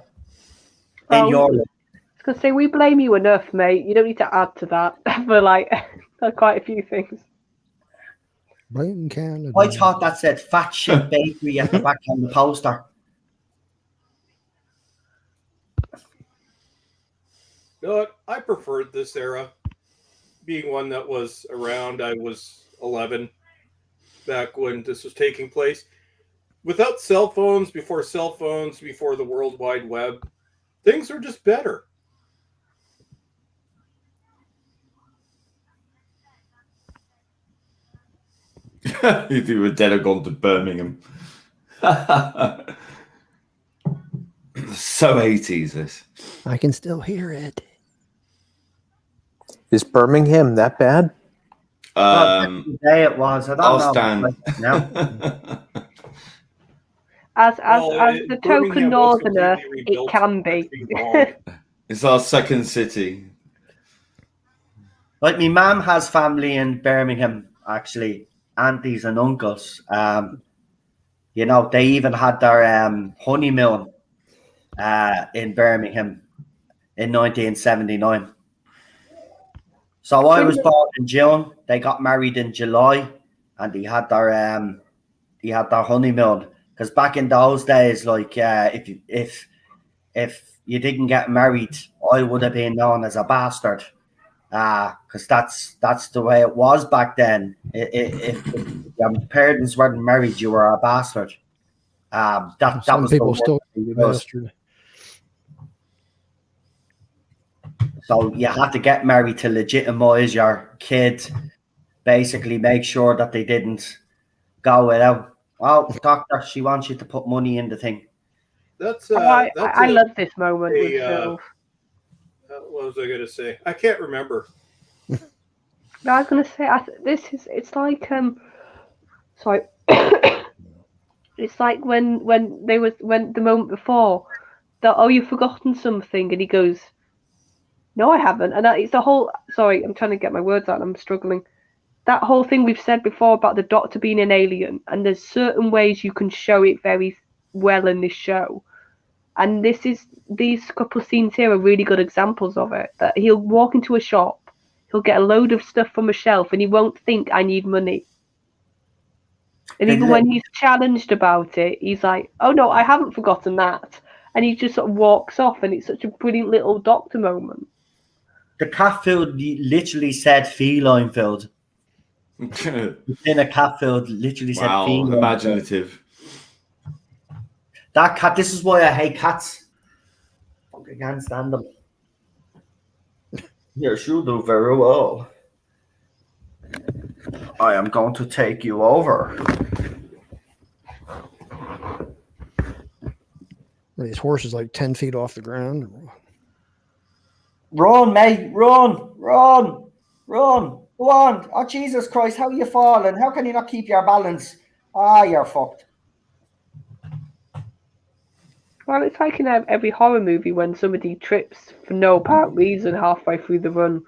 in Europe. I was going to say, we blame you enough, mate. You don't need to add to that for quite a few things. Blame Canada. I thought that said Fat Shit Bakery at the back on the poster. You know what? I preferred this era, being one that was around. I was 11 back when this was taking place. Without cell phones, before the World Wide Web, things are just better. If you were dead or gone to Birmingham. So 80s, this. I can still hear it. Is Birmingham that bad? Today it was. I don't I'll know. stand. No. As the token northerner, it can be. It's our second city. Like, my mum has family in Birmingham, actually, aunties and uncles. You know, they even had their honeymoon in Birmingham in 1979. So I was born in June. They got married in July, and they had their honeymoon. Because back in those days, like if you didn't get married, I would have been known as a bastard. Because that's the way it was back then. If your parents weren't married, you were a bastard. That was people still be bastard. So you had to get married to legitimize your kid. Basically, make sure that they didn't go without. Oh, doctor, she wants you to put money in the thing. I love this moment with Phil. What was I going to say? I can't remember. No, I was going to say it's like sorry, it's like when the moment before that, oh, you've forgotten something, and he goes, no, I haven't, and it's the whole. Sorry, I'm trying to get my words out. I'm struggling. That whole thing we've said before about the Doctor being an alien, and there's certain ways you can show it very well in this show. And these couple of scenes here are really good examples of it. That he'll walk into a shop, he'll get a load of stuff from a shelf, and he won't think, I need money. And even when he's challenged about it, he's like, oh no, I haven't forgotten that. And he just sort of walks off, and it's such a brilliant little Doctor moment. The cat food literally said feline food. In a cat food literally said feline. Wow, imaginative. That cat, this is why I hate cats. I can't stand them. You should do very well. I am going to take you over. His horse is like 10 feet off the ground. Run, mate. Run. Go on. Oh, Jesus Christ. How are you falling? How can you not keep your balance? Ah, you're fucked. Well, it's like in every horror movie when somebody trips for no apparent reason halfway through the run.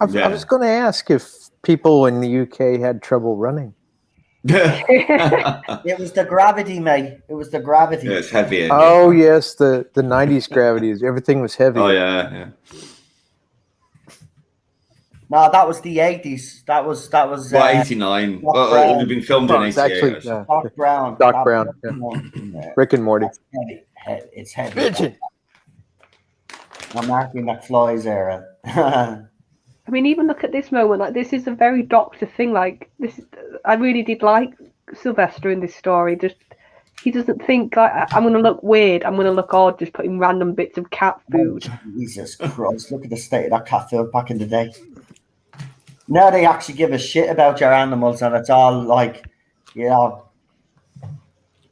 I was going to ask if people in the UK had trouble running. It was the gravity, mate. It was the gravity. Yeah, it's heavy. Oh, yes, the 90s gravity. Everything was heavy. Oh, yeah. No, that was the 80s. That was 89. It would have been filmed in 88. Doc Brown. Doc Brown. Yeah. Rick and Morty. It's heavy. Bitchin'. I'm Marky McFly's era. I mean, even look at this moment. Like, this is a very Doctor thing. Like, this, I really did like Sylvester in this story. Just he doesn't think like I'm going to look weird. I'm going to look odd. Just putting random bits of cat food. Oh, Jesus Christ! Look at the state of that cat food back in the day. Now they actually give a shit about your animals, and it's all like, Oh,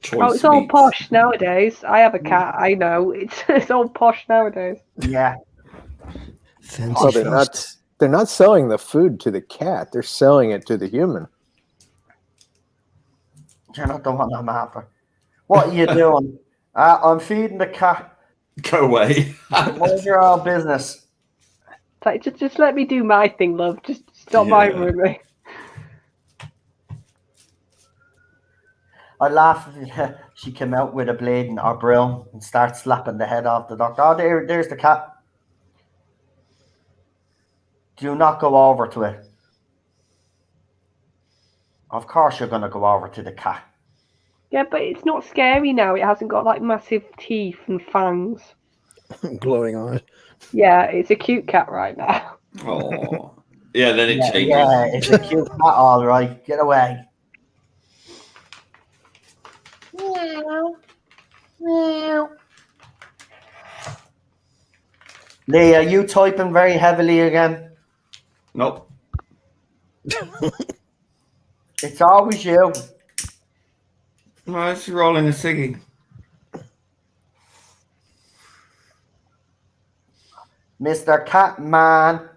it's all posh nowadays. I have a cat. I know it's all posh nowadays. Yeah. Oh, they're not selling the food to the cat. They're selling it to the human. You're not the one I'm after. What are you doing? I'm feeding the cat. Go away. Mind your own business. Like, just let me do my thing, love. Just stop bothering me. I laugh if she came out with a blade or broom and start slapping the head off the doctor. Oh, there's the cat. Do not go over to it. Of course you're going to go over to the cat. Yeah, but it's not scary now. It hasn't got like massive teeth and fangs. Gloating on it. Yeah, it's a cute cat right now. Oh. Yeah, then it changes. Yeah, it's a cute cat, all right. Get away. Meow. Meow. Lee, are you typing very heavily again? Nope. It's always you. No, it's rolling a ciggy. Mr. Catman.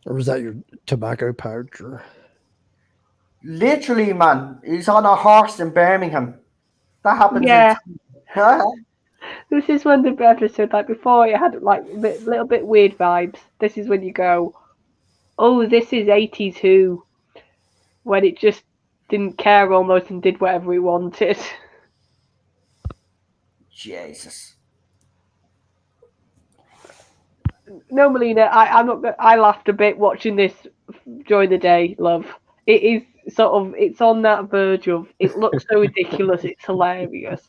Or was that your tobacco pouch? Or... Literally, man. He's on a horse in Birmingham. That happens. Yeah. This is when the episode, like before, it had like a little bit weird vibes. This is when you go, oh, this is 80s Who, when it just didn't care almost and did whatever it wanted. Jesus. No, Melina, I'm not. I laughed a bit watching this during the day. Love, it is sort of. It's on that verge of. It looks so ridiculous. It's hilarious.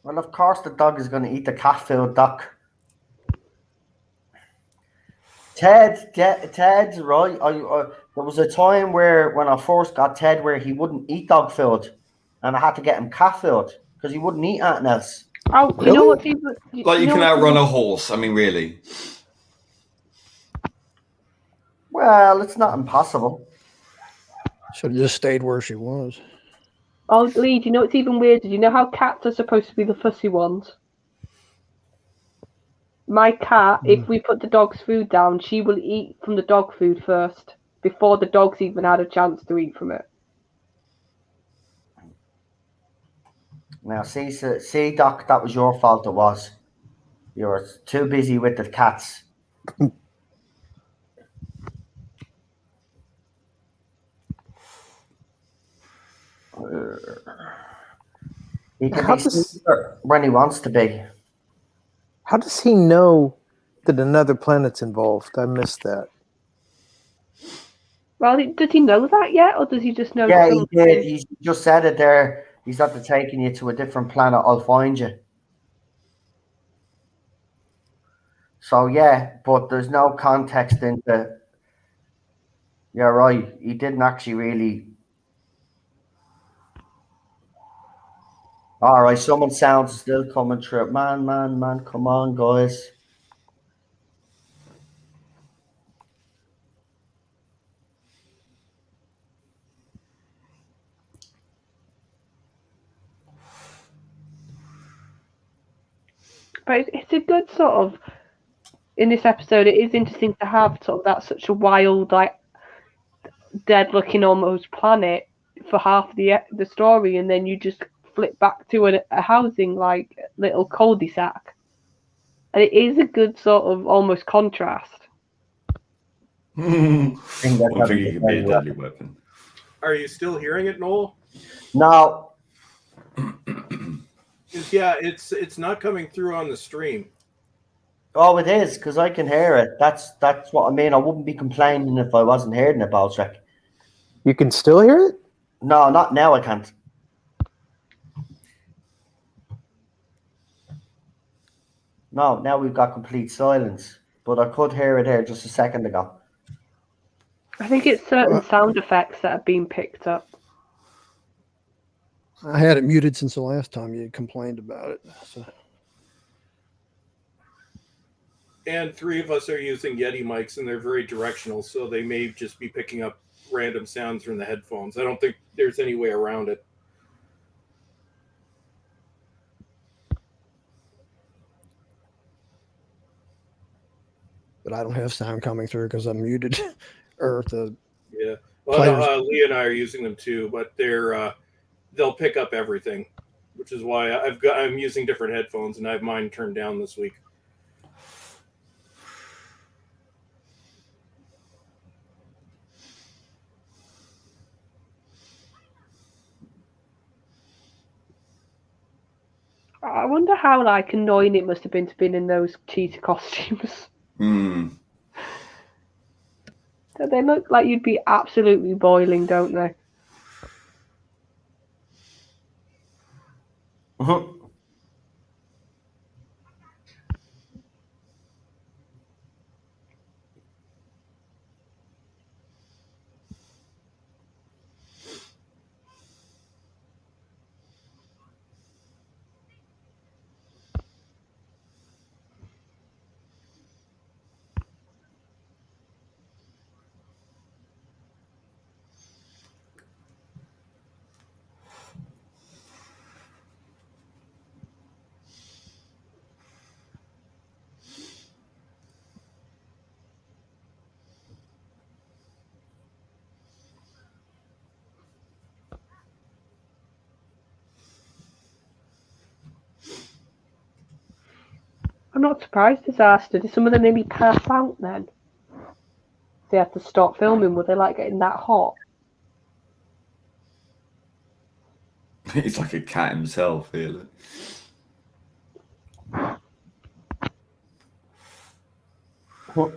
Well, of course the dog is going to eat the cat food, Doc. Ted's right. There was a time when I first got Ted where he wouldn't eat dog food, and I had to get him cat food because he wouldn't eat anything else. Oh, really? You know what? Like you can outrun a horse. I mean, really. Well, it's not impossible. Should have just stayed where she was. Oh, Lee, do you know what's even weirder? Do you know how cats are supposed to be the fussy ones? My cat, if we put the dog's food down, she will eat from the dog food first, before the dog's even had a chance to eat from it. Now, see, Doc, that was your fault. It was. You were too busy with the cats. He can be sneaker when he wants to be. How does he know that another planet's involved? I missed that. Well, does he know that yet, or does he just know? Yeah, he did. He just said it there. He's after taking you to a different planet. I'll find you. So yeah, but there's no context into. You're right. He didn't actually really. All right, someone sounds still coming through. Man, come on, guys. But it's a good sort of. In this episode, it is interesting to have sort of that such a wild, like dead-looking almost planet for half the story, and then you just flip back to a housing like little cul-de-sac, and it is a good sort of almost contrast. I think it could be a deadly weapon. Are you still hearing it, Noel? No. Yeah, it's not coming through on the stream. Oh, it is, because I can hear it. That's what I mean. I wouldn't be complaining if I wasn't hearing it, Baltrek. You can still hear it? No, not now. I can't. No, now we've got complete silence. But I could hear it here just a second ago. I think it's certain sound effects that have been picked up. I had it muted since the last time you complained about it. So. And 3 of us are using Yeti mics, and they're very directional, so they may just be picking up random sounds from the headphones. I don't think there's any way around it. But I don't have sound coming through because I'm muted. Yeah. Well, Lee and I are using them too, but they'll pick up everything, which is why I'm using different headphones, and I have mine turned down this week. I wonder how like annoying it must have been to be in those cheetah costumes. They look like you'd be absolutely boiling, don't they? I'm not surprised disaster. Did some of them maybe pass out then? They had to stop filming. Were they like getting that hot? He's like a cat himself, really. What?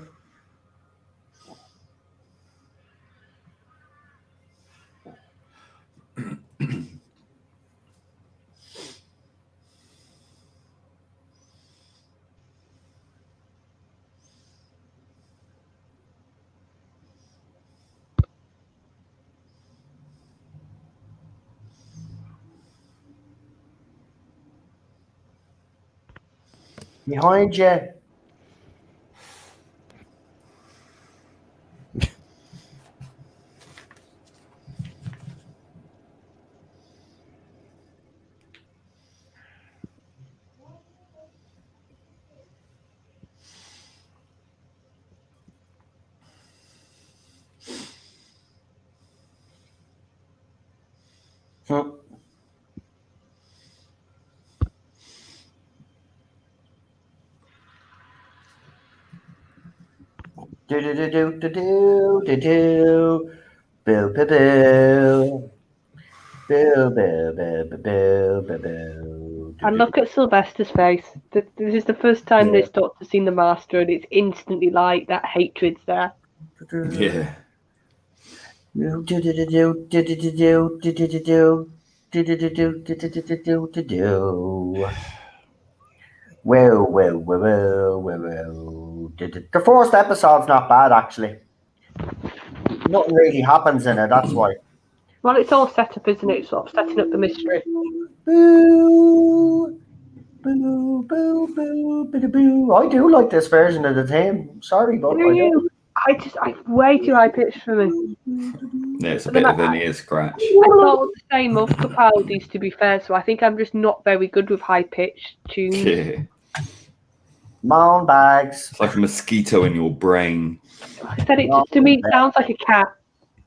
Behind you. And look at Sylvester's face. This is the first time this Doctor's seen the Master, and it's instantly like that hatred's there. Yeah. Well. The first episode's not bad, actually. Nothing really happens in it, that's why. Well, it's all set up, isn't it? Sort of setting up the mystery. Boo, boo, boo, boo, boo, boo. I do like this version of the theme. Sorry, but I'm way too high pitched for me. Yeah, it's a bit of an ear scratch. I thought the same of Capaldi's, to be fair, so I think I'm just not very good with high pitched tunes. Yeah. Mound bags. It's like a mosquito in your brain. I said it to me. It sounds like a cat.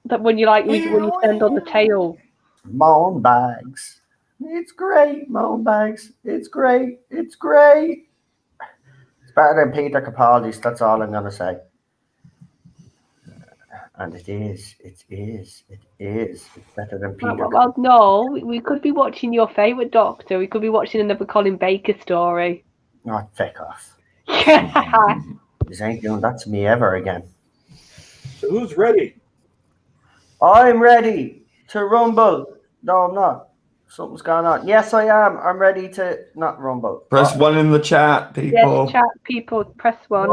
That when you when you stand on the tail. Mound bags. It's great, mound bags. It's great. It's great. It's better than Peter Capaldi's. That's all I'm gonna say. And it is. It's better than Peter. Well, no, we could be watching your favourite Doctor. We could be watching another Colin Baker story. Oh, feck off. Yeah. This ain't doing that to me ever again. So who's ready? I'm ready to rumble. No, I'm not. Something's going on. Yes, I am. I'm ready to not rumble. Press 1 in the chat, people. Yes, chat people. Press 1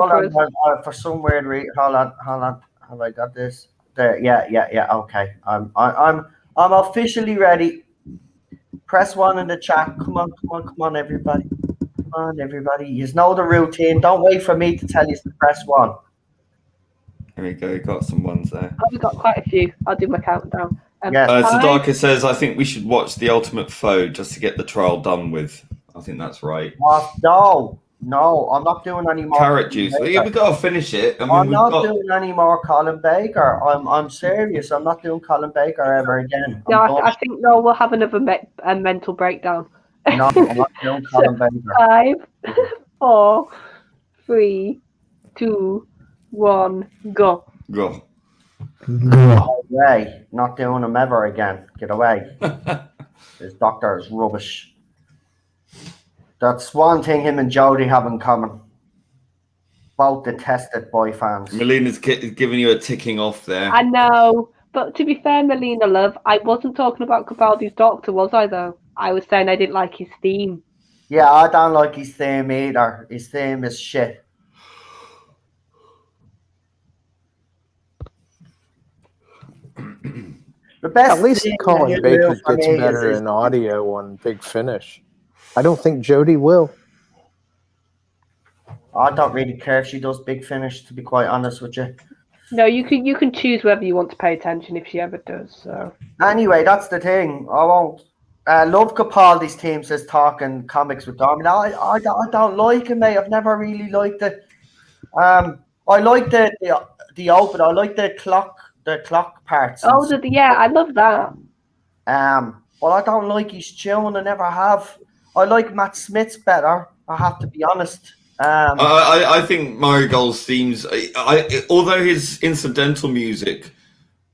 for some weird reason. Hold on. Have I got this? There. Yeah. Okay. I'm officially ready. Press 1 in the chat. Come on, everybody. Come on, everybody. You know the routine. Don't wait for me to tell you to press 1. There we go. Got some ones there. Oh, we got quite a few. I'll do my countdown. Sadaka says, I think we should watch The Ultimate Foe just to get the trial done with. I think that's right. No, I'm not doing any more. Carrot juice. Yeah, we've got to finish it. I'm not doing any more Colin Baker. I'm serious. I'm not doing Colin Baker ever again. I think we'll have another mental breakdown. No, I'm not doing Colin Baker. 5, 4, 3, 2, 1, go. Go. Away. Not doing him ever again. Get away. This Doctor is rubbish. That's one thing him and Jodie have in common. Both detested boy fans. Melina's giving you a ticking off there. I know. But to be fair, Melina, love, I wasn't talking about Capaldi's Doctor, was I, though? I was saying I didn't like his theme. Yeah, I don't like his theme either. His theme is shit. The best At least Colin Baker gets better in audio on Big Finish. I don't think Jodie will. I don't really care if she does Big Finish, to be quite honest with you. No, you can choose whether you want to pay attention if she ever does. So anyway, that's the thing. I won't. Love Capaldi's team, says talking comics with Dom. I don't like it, mate. I've never really liked it. I like the open. I like the clock parts. Oh, I love that. Well, I don't like his tune. I never have. I like Matt Smith's better. I have to be honest. I think Marigold's themes, although his incidental music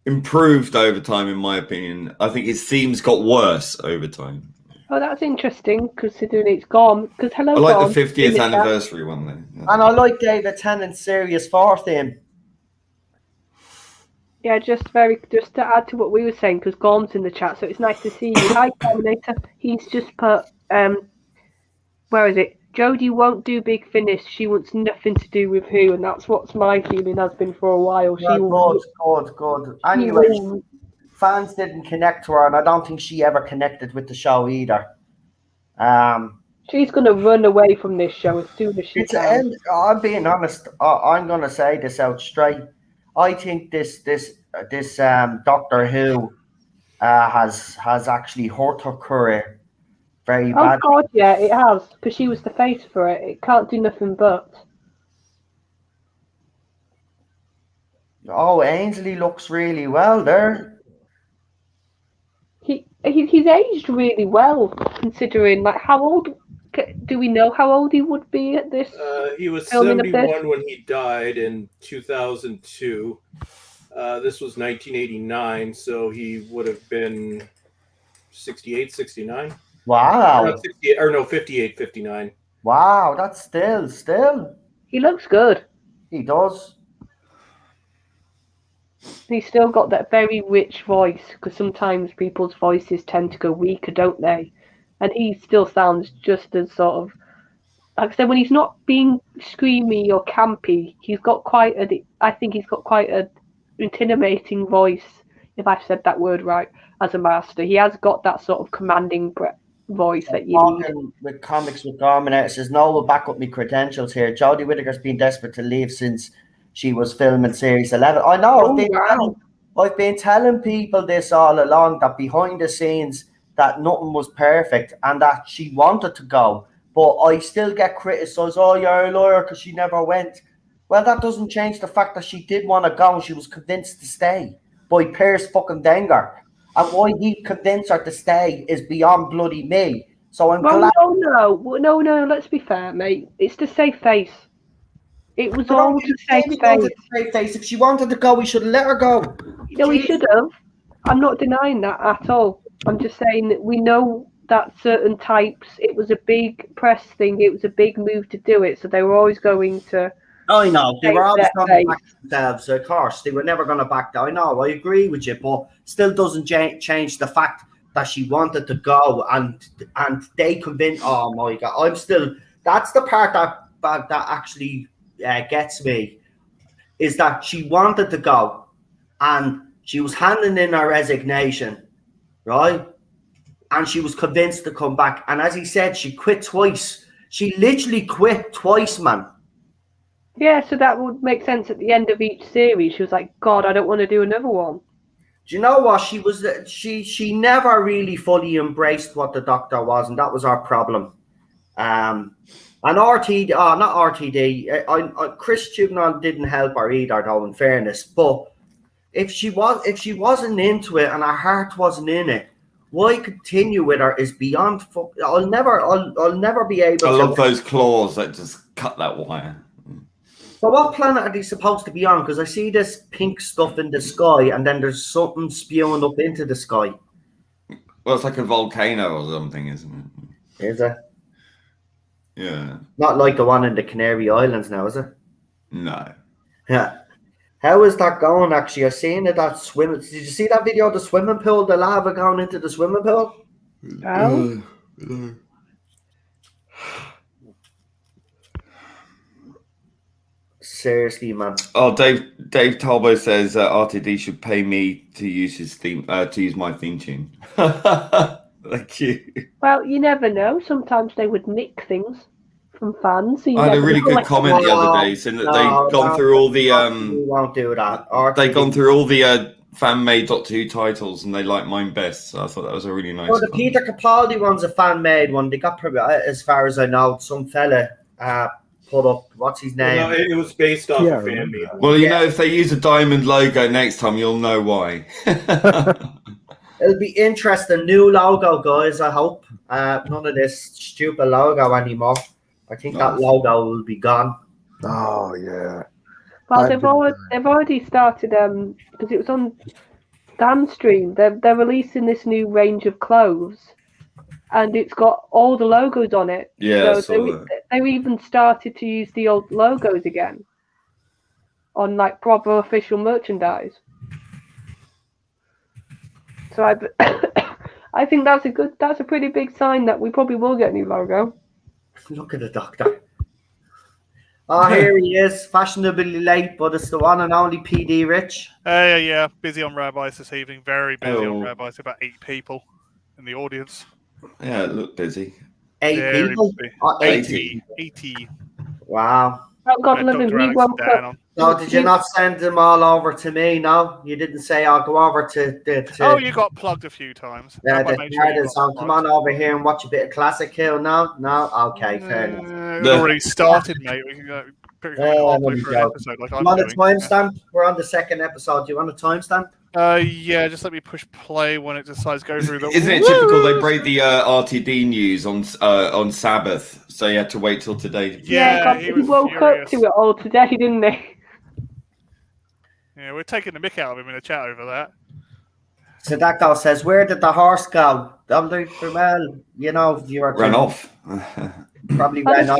improved over time, in my opinion, I think his themes got worse over time. Oh, that's interesting, considering it's gone. Because I like the 50th anniversary one, then. And I like David Tennant's Serious 4 theme. Yeah, just to add to what we were saying, because Gorm's in the chat, so it's nice to see you. Hi, Terminator. He's just put, where is it? Jodie won't do Big Finish. She wants nothing to do with Who, and that's what my feeling has been for a while. Good. Anyway, fans didn't connect to her, and I don't think she ever connected with the show either. She's going to run away from this show as soon as she can. I'm being honest. I'm going to say this out straight. I think this Doctor Who has actually hurt her career very bad. Oh God, yeah, it has, because she was the face for it. It can't do nothing but. Oh, Ainsley looks really well there. He's aged really well, considering how old. Do we know how old he would be at this? He was 71 when he died in 2002. This was 1989, so he would have been 68, 69. Wow. 58, 59. Wow, that's still. He looks good. He does. He's still got that very rich voice, because sometimes people's voices tend to go weaker, don't they? And he still sounds just as sort of, like I said, when he's not being screamy or campy, he's got quite an intimidating voice, if I've said that word right, as a master. He has got that sort of commanding voice that you need. With comics with Garminator says, no, we'll back up my credentials here. Jodie Whittaker's been desperate to leave since she was filming Series 11. I know. I've been telling people this all along, that behind the scenes, that nothing was perfect and that she wanted to go, but I still get criticised. Oh, you're a liar because she never went. Well, that doesn't change the fact that she did want to go and she was convinced to stay by Piers fucking Dengar. And why he convinced her to stay is beyond bloody me. So I'm glad. No. Let's be fair, mate. It's to save face. It was all to save face. If she wanted to go, we should have let her go. We should have. I'm not denying that at all. I'm just saying that we know that certain types, it was a big press thing. It was a big move to do it. So they were always going to. I know. They were always going to back themselves. Of course, they were never going to back down. I know. I agree with you. But still doesn't change the fact that she wanted to go and they convinced. Oh, my God. That's the part that actually gets me, is that she wanted to go and she was handing in her resignation, right? And she was convinced to come back. And as he said, she quit twice. She literally quit twice, man. Yeah, so that would make sense at the end of each series. She was like, God, I don't want to do another one. Do you know what? She never really fully embraced what the Doctor was, and that was our problem. And RTD, not RTD. Chris Chibnall didn't help her either, though, in fairness. But if she wasn't into it and her heart wasn't in it, why continue with her is beyond. I'll never be able to. I love those claws that just cut that wire. So what planet are they supposed to be on? Because I see this pink stuff in the sky, and then there's something spewing up into the sky. Well, it's like a volcano or something, isn't it? Is it? Yeah. Not like the one in the Canary Islands now, is it? No. Yeah. How is that going, actually? I've seen it, that swimming. Did you see that video of the swimming pool, the lava going into the swimming pool? Oh. Seriously, man. Oh, Dave Talbot says RTD should pay me to use his theme, to use my theme tune. Thank you. Well, you never know. Sometimes they would nick things from fans. So I had a really good comment the other day saying that they've gone through all the. We won't do that. They've gone through all the fan-made Doctor Who titles, and they like mine best. So I thought that was a really nice. Well, the Peter Capaldi one's a fan-made one. They got, as far as I know, some fella put up. What's his name? Well, no, it was based off a fan made. Well, you know, if they use a diamond logo next time, you'll know why. It'll be interesting. New logo, guys. I hope none of this stupid logo anymore. I think that logo will be gone. Oh yeah. Well, they've already started because it was on Danstream. They're releasing this new range of clothes, and it's got all the logos on it. Yeah, so they even started to use the old logos again on like proper official merchandise. So I think that's a pretty big sign that we probably will get a new logo. Look at the Doctor. Oh, here he is, fashionably late, but it's the one and only PD Rich. Yeah, busy on rabbis this evening. Very busy on rabbis. About 8 people in the audience. Yeah, it looked busy. 8 people? 80. 80. Wow. Oh, God love him. He woke up. So did you not send them all over to me? No, you didn't say I'll go over to Oh, you got plugged a few times. Yeah, come on over here and watch a bit of Classic Hill. No, okay, fair enough. It's already started, mate. We can go halfway through an episode like I'm on a doing. timestamp. We're on the second episode. Do you want a timestamp? Yeah, just let me push play when it decides to go through the. Isn't it typical they break the RTD news on Sabbath, so you had to wait till today? Yeah, God, he woke up to it all today, didn't he? Yeah, we're taking the mick out of him in a chat over that. So that guy says, "Where did the horse go?" Well, you know, you were ran off. Probably ran off.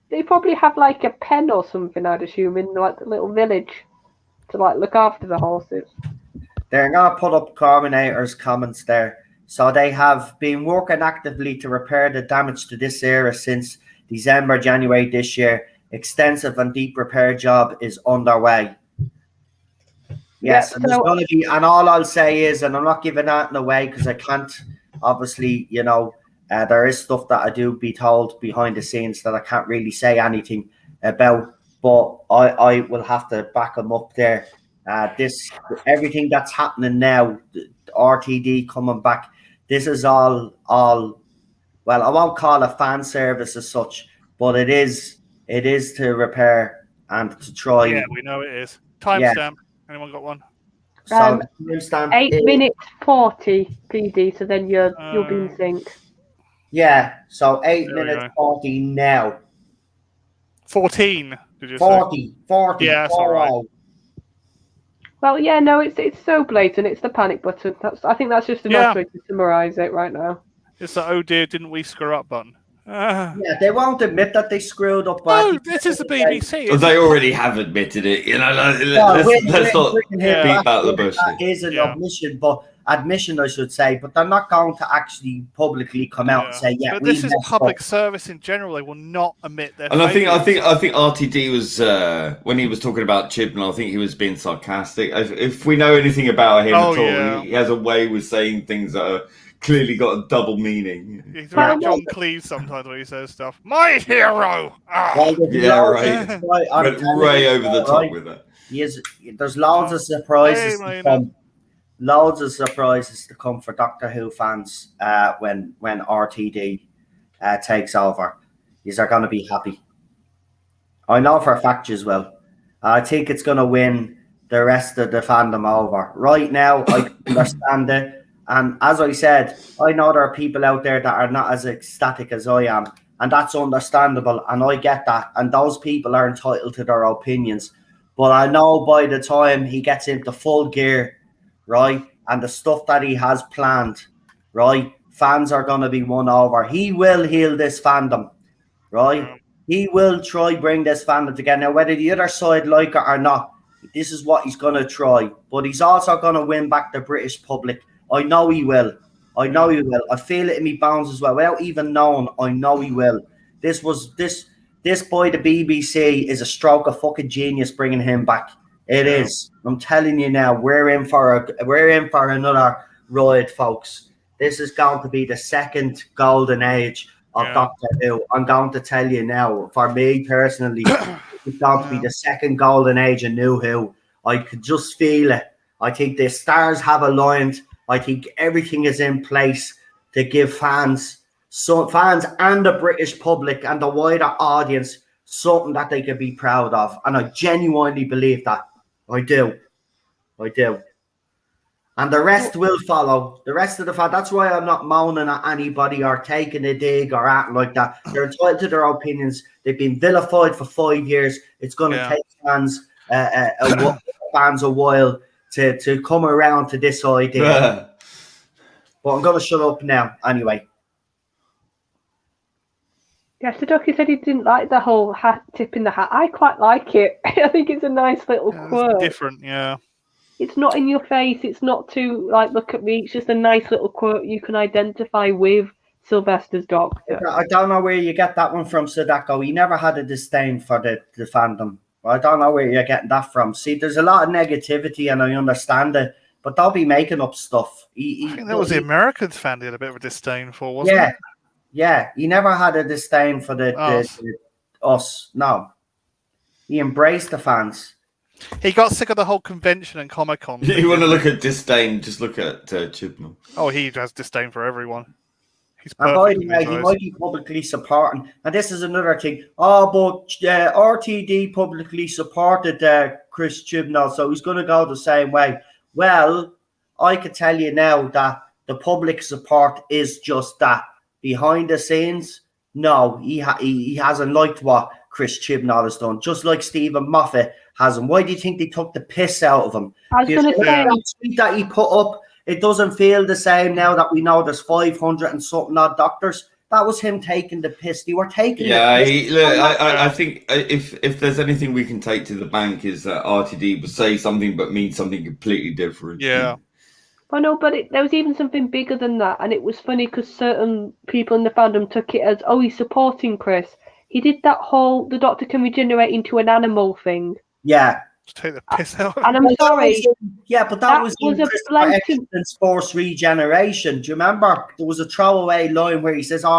They probably have like a pen or something, I'd assume, in like the little village to like look after the horses. They're gonna put up Carminator's comments there. So they have been working actively to repair the damage to this era since January this year. Extensive and deep repair job is underway. Yes, and there's going to be, and all I'll say is, and I'm not giving that away because I can't, obviously, you know, there is stuff that I do be told behind the scenes that I can't really say anything about, but I will have to back them up there. Everything that's happening now, RTD coming back, this is all well, I won't call it fan service as such, but it is to repair and to try. Yeah, we know it is. Timestamp. Anyone got one? So timestamp 8 minutes 40 PD. So then you'll be in sync. Yeah. So 8 minutes 40 now. 14. Did you 40, say? 40. Yeah, that's all right. Well, yeah, no, it's so blatant. It's the panic button. I think that's just a nice way to summarize it right now. It's the "oh dear, didn't we screw up" button. Yeah, they won't admit that they screwed up. No, this is the BBC. Well, they already have admitted it. You know, let's not beat about the bush. That is an admission, I should say, but they're not going to actually publicly come out and say, "Yeah." But this is public service in general. They will not admit their. And I think RTD was when he was talking about Chibnall, I think he was being sarcastic. If we know anything about him at all, he has a way with saying things that are clearly got a double meaning. He's like John Cleese sometimes when he says stuff. My hero. Yeah, right. Went way over the top with that. There's loads of surprises to come. Loads of surprises to come for Doctor Who fans when RTD takes over. These are going to be happy. I know for a fact as well. I think it's going to win the rest of the fandom over. Right now, I understand it. And as I said, I know there are people out there that are not as ecstatic as I am. And that's understandable. And I get that. And those people are entitled to their opinions. But I know by the time he gets into full gear, right, and the stuff that he has planned, right, fans are going to be won over. He will heal this fandom, right? He will try bring this fandom together. Now, whether the other side like it or not, this is what he's going to try. But he's also going to win back the British public. I know he will. I know he will. I feel it in me bones as well. Without even knowing, I know he will. This boy, the BBC, is a stroke of fucking genius bringing him back. It is. I'm telling you now, we're in for another ride, folks. This is going to be the second golden age of Doctor Who. I'm going to tell you now, for me personally, it's going to be the second golden age of New Who. I could just feel it. I think the stars have aligned. I think everything is in place to give fans and the British public and the wider audience something that they can be proud of. And I genuinely believe that. I do. And the rest will follow. The rest of the fans. That's why I'm not moaning at anybody or taking a dig or acting like that. They're entitled to their opinions. They've been vilified for 5 years. It's going to take fans a while to come around to this idea. But I'm going to shut up now anyway. Yeah, so Ducky said he didn't like the whole hat tip in the hat. I quite like it. I think it's a nice little quirk. It's different, yeah. It's not in your face. It's not too, look at me. It's just a nice little quirk you can identify with Sylvester's Doctor. I don't know where you get that one from, Sadako. He never had a disdain for the fandom. I don't know where you're getting that from. See, there's a lot of negativity, and I understand it, but they'll be making up stuff. I think that was the Americans fan he had a bit of a disdain for, wasn't it? Yeah, he never had a disdain for us. No. He embraced the fans. He got sick of the whole convention and Comic-Con. You want to look at disdain, just look at Chibnall. Oh, he has disdain for everyone. He's perfect. He might be publicly supporting. And this is another thing. Oh, but RTD publicly supported Chris Chibnall, so he's going to go the same way. Well, I can tell you now that the public support is just that. Behind the scenes, no, he hasn't liked what Chris Chibnall has done, just like Stephen Moffat hasn't. Why do you think they took the piss out of him? I was going to say that tweet that he put up. It doesn't feel the same now that we know there's 500 and something odd doctors. That was him taking the piss. They were taking the piss. I think if there's anything we can take to the bank is that RTD will say something but mean something completely different. Yeah. Oh no, but there was even something bigger than that, and it was funny because certain people in the fandom took it as, oh, he's supporting Chris. He did that whole the Doctor can regenerate into an animal thing. Yeah. Take the piss out. And I'm sorry. But that was a blatant forced regeneration. Do you remember? There was a throwaway line where he says, "Oh,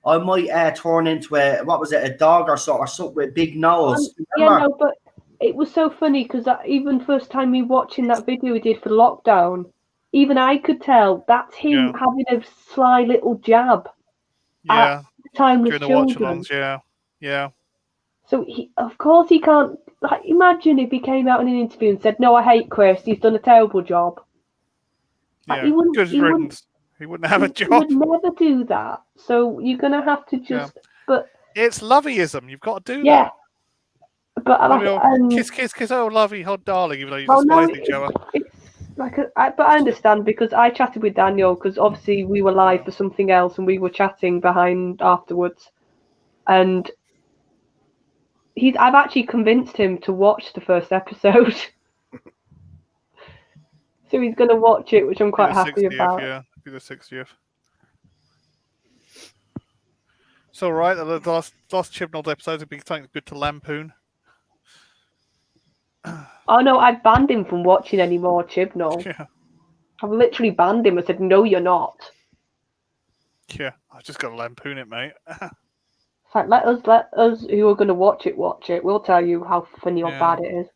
I might turn into a dog or something with big nose." Yeah, no, but it was so funny because even first time me watching that video we did for lockdown, even I could tell that's him having a sly little jab. Yeah. Timeless during the children. watch-alongs, yeah. So of course he can't. Like, imagine if he came out in an interview and said, "No, I hate Chris. He's done a terrible job." Like, Yeah. He wouldn't have a job. He would never do that. So you're gonna have to just. But it's loveyism. You've got to do yeah. that. But like, kiss, oh lovey, oh darling, even though you despise each other. But I understand, because I chatted with Daniel, because obviously we were live for something else and we were chatting behind afterwards, and I've actually convinced him to watch the first episode. So he's going to watch it, which I'm quite happy about. Yeah, be the 60th. It's all right. The last Chibnall episodes would be something good to lampoon. Oh no, I've banned him from watching any more Chibnall. Yeah. I've literally banned him. I said, "No, you're not." Yeah, I've just got to lampoon it, mate. It's like, let us who are going to watch it. We'll tell you how funny or bad it is.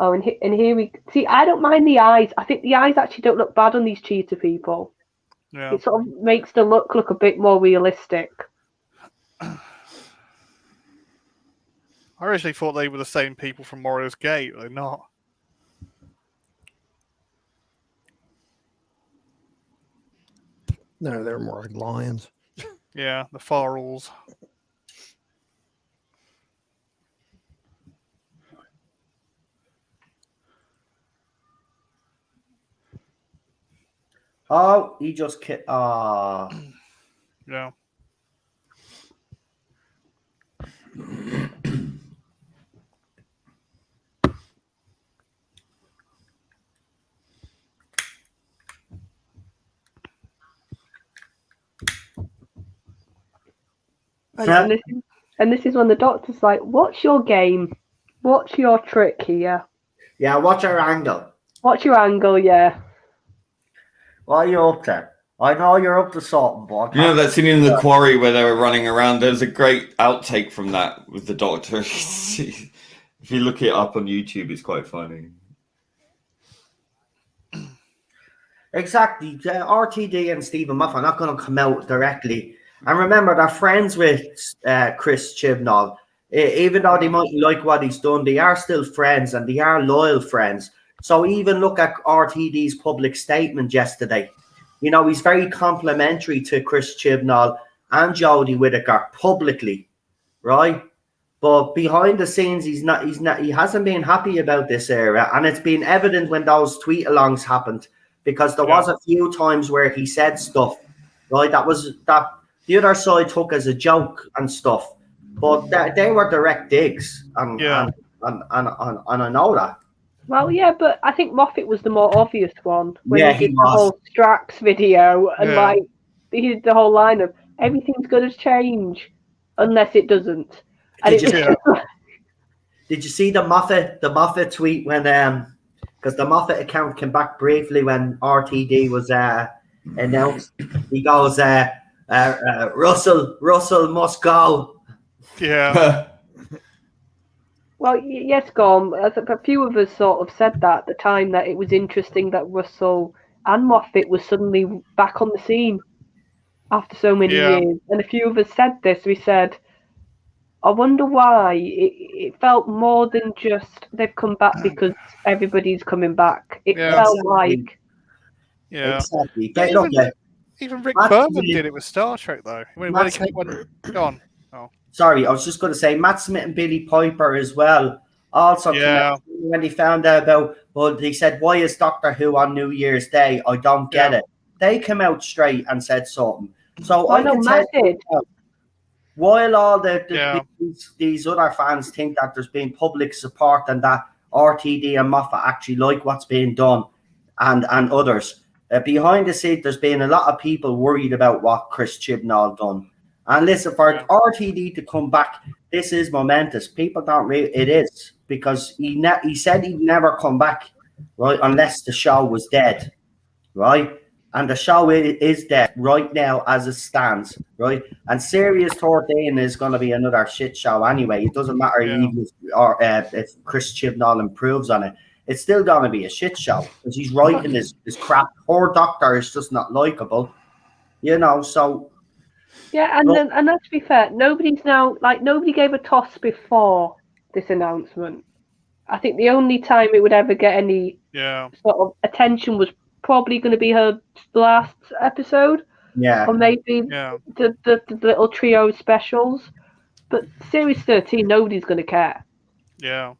Oh, and here we see. I don't mind the eyes. I think the eyes actually don't look bad on these cheetah people. Yeah. It sort of makes the look a bit more realistic. I originally thought they were the same people from Morrow's Gate, but they're not. No, they're more like lions. Yeah, the Farrells. Oh, he just Yeah. And this is when the doctor's like, "What's your game? What's your trick here?" Yeah, what's your angle? What's your angle? Yeah. What are you up to? I know you're up to something, but you know that scene in the quarry where they were running around? There's a great outtake from that with the doctor. If you look it up on YouTube, it's quite funny. Exactly. RTD and Stephen Moffat are not going to come out directly. And remember, they're friends with Chris Chibnall. Even though they might like what he's done, they are still friends, and they are loyal friends. So even look at RTD's public statement yesterday. You know, he's very complimentary to Chris Chibnall and Jodie Whittaker publicly, right? But behind the scenes, he hasn't been happy about this era, and it's been evident when those tweet-alongs happened, because there was a few times where he said stuff, right? That the other side took as a joke and stuff, but they were direct digs, and I know that. Well, yeah, but I think Moffat was the more obvious one when he did he the whole Strax video, and like he did the whole line of everything's going to change unless it doesn't. And Did you see the Moffat tweet when because the Moffat account came back briefly when RTD was announced? He goes, Russell must go. Yeah. Well, yes, Gorm. A few of us sort of said that at the time, that it was interesting that Russell and Moffat was suddenly back on the scene after so many years. And a few of us said this. We said, I wonder why. It felt more than just they've come back because everybody's coming back. It felt like... Yeah. Exactly. Even Rick Berman did it with Star Trek, though. Go on. Oh. Sorry, I was just going to say Matt Smith and Billy Piper as well. Also, when they found out about, they said, "Why is Doctor Who on New Year's Day? I don't get it." They came out straight and said something. So I can tell you, while all these other fans think that there's been public support and that RTD and Moffat actually like what's being done, and others behind the scenes, there's been a lot of people worried about what Chris Chibnall done. And listen, for RTD to come back, this is momentous. People don't really, it is, because he said he'd never come back, right, unless the show was dead, right? And the show is dead right now as it stands, right? And Series 13 is going to be another shit show anyway. It doesn't matter if Chris Chibnall improves on it. It's still going to be a shit show because he's writing his crap. Poor Doctor is just not likable, you know, so... Yeah, and let's be fair, nobody gave a toss before this announcement. I think the only time it would ever get any sort of attention was probably going to be her last episode. Yeah. Or maybe the little trio specials. But Series 13, nobody's going to care. Yeah.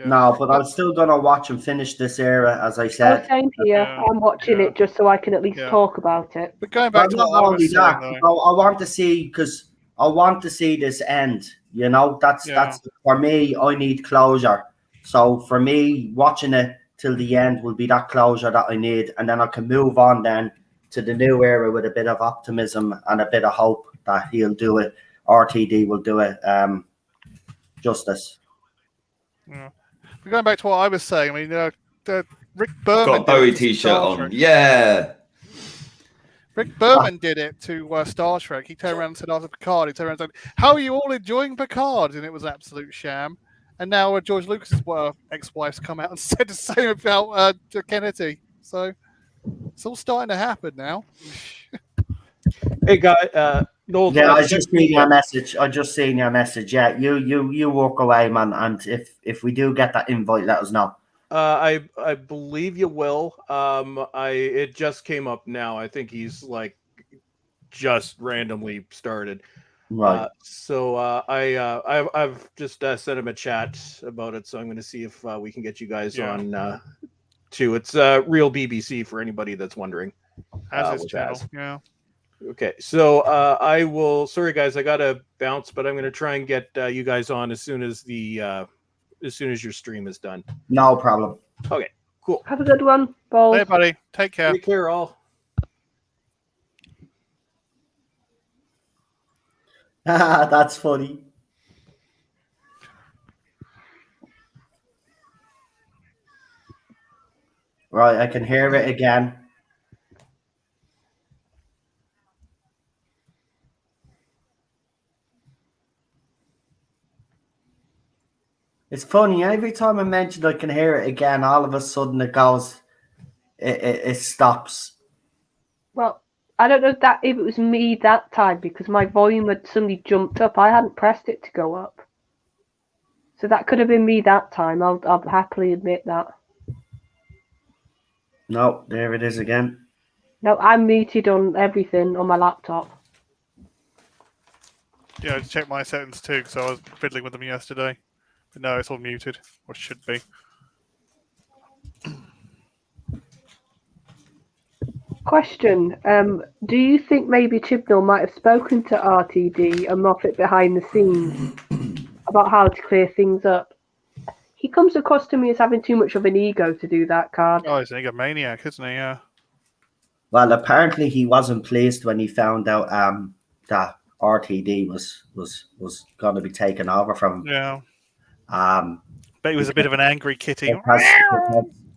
No, but I'm still going to watch and finish this era, as I said. Oh, same here. I'm watching it just so I can at least talk about it. But going back to what I was saying, though. I want to see, because I want to see this end. You know, that's for me, I need closure. So for me, watching it till the end will be that closure that I need. And then I can move on then to the new era with a bit of optimism and a bit of hope that he'll do it. RTD will do it justice. Yeah. But going back to what I was saying, I mean, Rick Berman got a Bowie t-shirt on. Trek. Yeah. Rick Berman did it to Star Trek. He turned around and said after Picard, he turned around and said, "How are you all enjoying Picard?" And it was an absolute sham. And now George Lucas's ex-wife's come out and said the same about Kennedy. So it's all starting to happen now. Hey, guy, Noel. Yeah, I just seen your message. I just seen your message. Yeah, you walk away, man. And if we do get that invite, let us know. I believe you will. It just came up now. I think he's like just randomly started. Right. I've just sent him a chat about it. So I'm going to see if we can get you guys on too. It's real BBC for anybody that's wondering. As his channel. Yeah. Okay, so I will. Sorry, guys, I gotta bounce, but I'm gonna try and get you guys on as soon as your stream is done. No problem. Okay, cool. Have a good one, Paul. Hey, buddy. Take care. Take care, all. That's funny. Right, I can hear it again. It's funny, every time I mention I can hear it again, all of a sudden it goes, it stops. Well, I don't know if it was me that time because my volume had suddenly jumped up. I hadn't pressed it to go up. So that could have been me that time. I'll happily admit that. No, there it is again. No, I'm muted on everything on my laptop. Yeah, I just checked my settings too because I was fiddling with them yesterday. But no, it's all muted, or should be. Question. Do you think maybe Chibnall might have spoken to RTD and Moffat behind the scenes about how to clear things up? He comes across to me as having too much of an ego to do that, Card. Oh, he's an egomaniac, isn't he? Yeah. Well, apparently he wasn't pleased when he found out that RTD was going to be taken over from him. Yeah. But he was a bit of an angry kitty.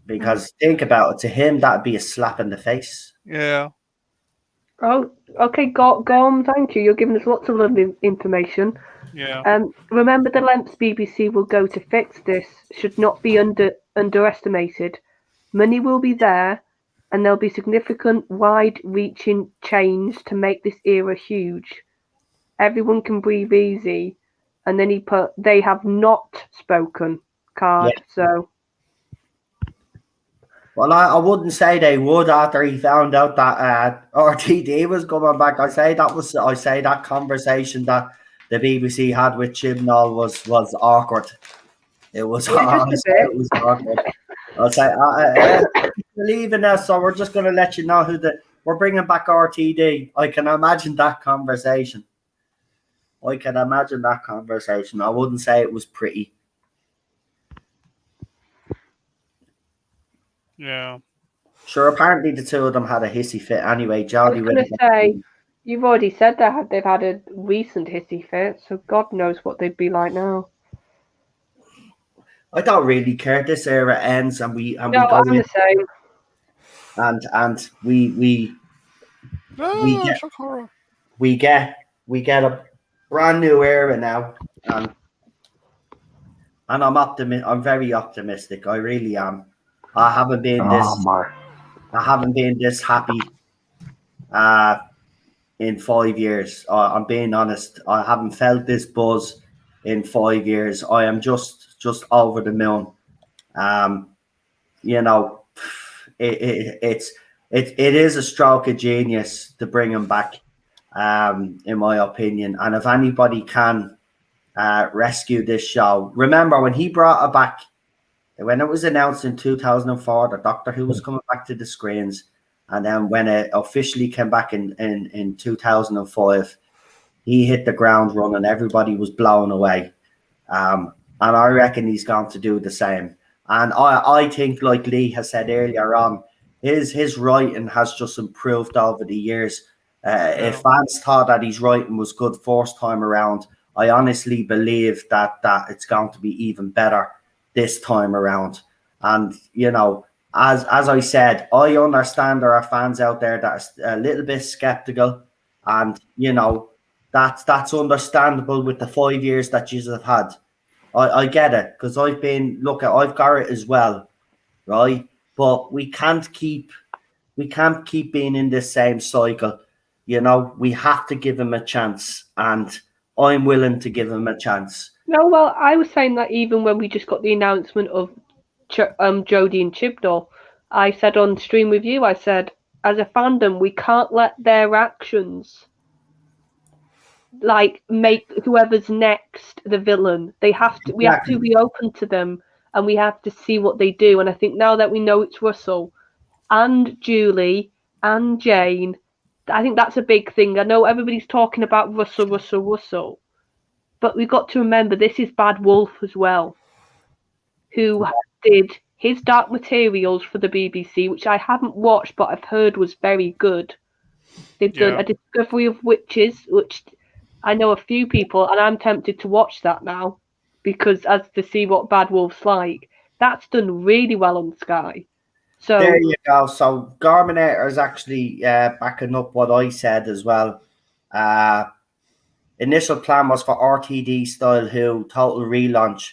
Because think about it, to him that'd be a slap in the face. Yeah. Oh, okay, Gorm, thank you. You're giving us lots of lovely information. Yeah. Remember the lengths BBC will go to fix this should not be underestimated. Money will be there, and there'll be significant, wide-reaching change to make this era huge. Everyone can breathe easy. And then he put, they have not spoken, Card, so... Well, I wouldn't say they would after he found out that RTD was coming back. I say that conversation that the BBC had with Chibnall was awkward. It was awkward. I'll say believe in us, so we're just going to let you know we're bringing back RTD. I can imagine that conversation. I wouldn't say it was pretty. Yeah. Sure, apparently the two of them had a hissy fit anyway. I was going to say, you've already said that they've had a recent hissy fit, so God knows what they'd be like now. I don't really care. This era ends and we I'm the same. And we get a brand new era now, and I'm very optimistic. I really am. I haven't been this happy in 5 years. I'm being honest. I haven't felt this buzz in 5 years. I am just over the moon. You know, it is a stroke of genius to bring him back, in my opinion. And if anybody can rescue this show, remember when he brought it back, when it was announced in 2004 that Doctor Who was coming back to the screens, and then when it officially came back in 2005, he hit the ground running. Everybody was blown away. And I reckon he's going to do the same. And I think, like Lee has said earlier on, his writing has just improved over the years. If fans thought that his writing was good first time around, I honestly believe that it's going to be even better this time around. And, you know, as I said, I understand there are fans out there that are a little bit skeptical. And, you know, that's understandable with the 5 years that you have had. I get it, because I've got it as well, right? But we can't keep being in this same cycle. You know, we have to give him a chance, and I'm willing to give him a chance. No, well, I was saying that even when we just got the announcement of Jodie and Chibnall, I said on stream with you, I said, as a fandom, we can't let their actions like make whoever's next the villain. We have to be open to them, and we have to see what they do. And I think now that we know it's Russell and Julie and Jane, I think that's a big thing. I know everybody's talking about Russell, but we've got to remember this is Bad Wolf as well, who did his Dark Materials for the BBC, which I haven't watched but I've heard was very good. They've done A Discovery of Witches, which I know a few people, and I'm tempted to watch that now because as to see what Bad Wolf's like. That's done really well on Sky. So there you go. So Garminator is actually backing up what I said as well. Initial plan was for RTD style Who total relaunch.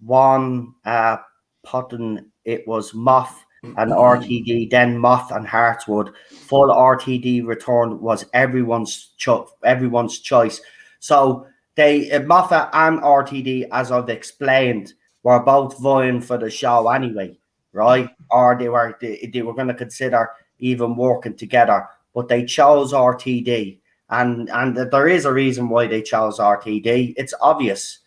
One Potton, it was Moth and RTD, then Moth and Heartswood. Full RTD return was everyone's choice. So Moffat and RTD, as I've explained, were both vying for the show anyway, right? Or they were going to consider even working together, but they chose RTD, and there is a reason why they chose RTD. It's obvious,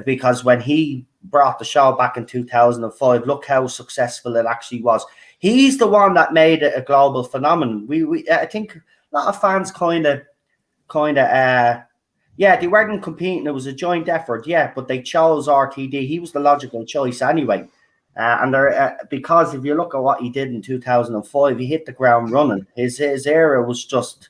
because when he brought the show back in 2005, look how successful it actually was. He's the one that made it a global phenomenon. I think a lot of fans they weren't competing. It was a joint effort, but they chose RTD. He was the logical choice anyway. Because if you look at what he did in 2005, he hit the ground running. His era was just,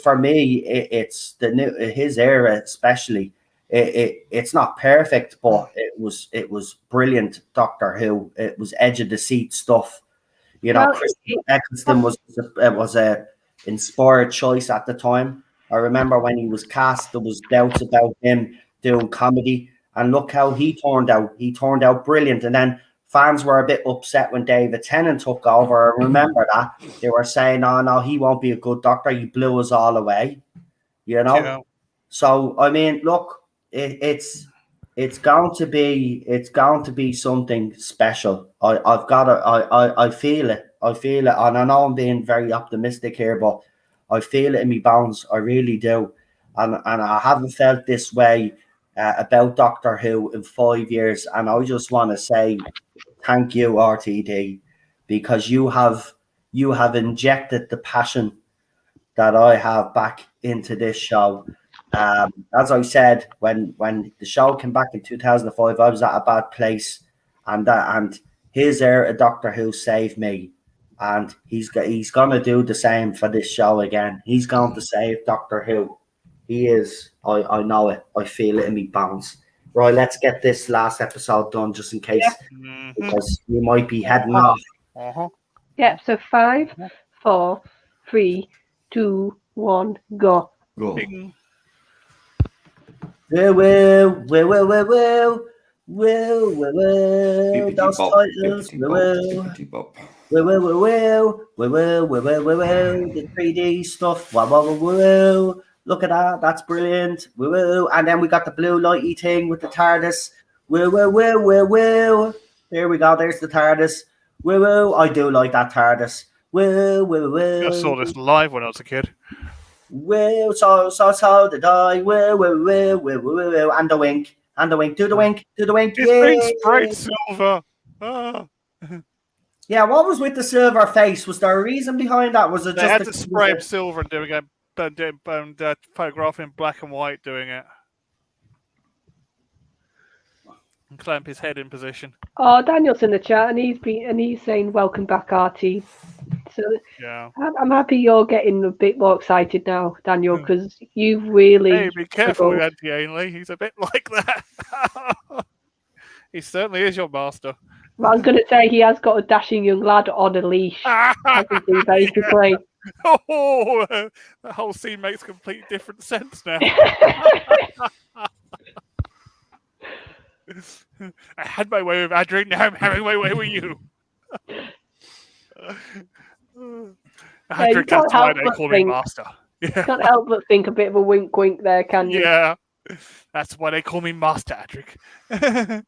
for me, it's his era especially. It's not perfect, but it was brilliant. Doctor Who. It was edge of the seat stuff. You know, Christian Eccleston was a inspired choice at the time. I remember when he was cast, there was doubts about him doing comedy, and look how he turned out. He turned out brilliant. And then fans were a bit upset when David Tennant took over. I remember that. They were saying, "Oh no, he won't be a good Doctor. He blew us all away." You know. Yeah. So I mean, look, it's going to be something special. I feel it. And I know I'm being very optimistic here, but I feel it in my bones. I really do. And I haven't felt this way about Doctor Who in 5 years. And I just want to say thank you, RTD, because you have injected the passion that I have back into this show. As I said, when the show came back in 2005, I was at a bad place, and his era Doctor Who saved me. And he's going to do the same for this show again. He's going to save Doctor Who. He is. I know it. I feel it in my bones. Right, let's get this last episode done just in case, because we might be heading off. Yeah, so 5, 4, 3, 2, 1, go. Go. Well. Those titles. Woo woo woo woo woo woo woo woo woo woo. The 3D stuff. Wow wow woo woo. Look at that. That's brilliant. Woo woo. And then we got the blue lighty thing with the TARDIS. Woo woo woo woo woo. There we go. There's the TARDIS. Woo woo. I do like that TARDIS. Woo woo woo. I saw this live when I was a kid. Woo, so did I. Woo, woo, woo, woo, woo, woo, and the wink, do the wink, It's been sprayed silver. Ah. Yeah, what was with the silver face? Was there a reason behind that? Was it They just had to spray him silver and doing a photograph in black and white doing it, and clamp his head in position. Oh, Daniel's in the chat and he's saying welcome back, RT. So yeah, I'm happy you're getting a bit more excited now, Daniel, because you've really. Hey, be careful with Andy Ainley. He's a bit like that. He certainly is your master. Well, I was going to say he has got a dashing young lad on a leash. Hasn't he, basically? Yeah. Oh, that whole scene makes complete different sense now. I had my way with Adrian, now I'm having my way with you. Adrian, that's why they call me master. Yeah. Can't help but think a bit of a wink wink there, can you? Yeah, that's why they call me Master Adric.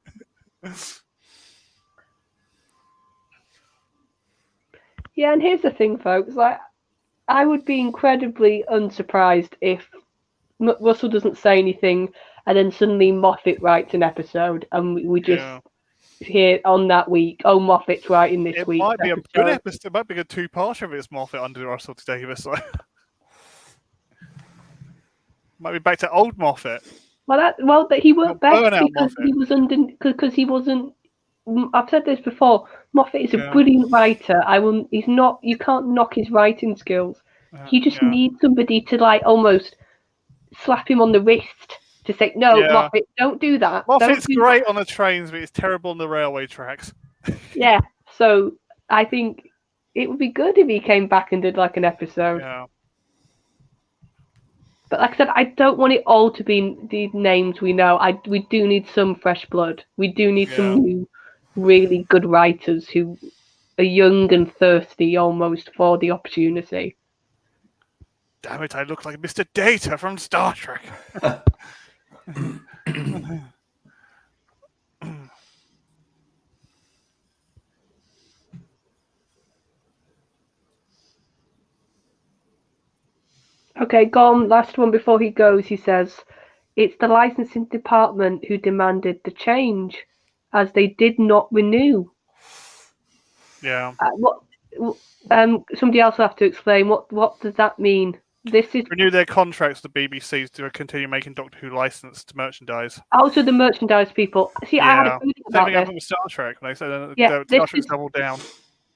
Yeah, and here's the thing, folks. Like, I would be incredibly unsurprised if Russell doesn't say anything, and then suddenly Moffat writes an episode, and we just hear on that week, oh, Moffat's writing this week. It might be a good episode. It might be a two-parter if it's Moffat under Russell Davis. Like. Might be back to old Moffat. Well, he worked best because he wasn't. I've said this before. Moffat is a brilliant writer. He's not. You can't knock his writing skills. You just need somebody to almost slap him on the wrist to say, "No, Moffat, don't do that." Moffat's great on the trains, but he's terrible on the railway tracks. Yeah, so I think it would be good if he came back and did an episode. Yeah. But like I said, I don't want it all to be the names we know. We do need some fresh blood. We do need some new, really good writers who are young and thirsty almost for the opportunity. Damn it, I look like Mr. Data from Star Trek. Okay, Gorm, last one before he goes. He says, it's the licensing department who demanded the change, as they did not renew. Yeah. Somebody else will have to explain. What does that mean? This is renew their contracts with the BBC to continue making Doctor Who licensed merchandise. Also, the merchandise people. See, I had a feeling about this. With Star Trek. They said Star Trek's doubled down.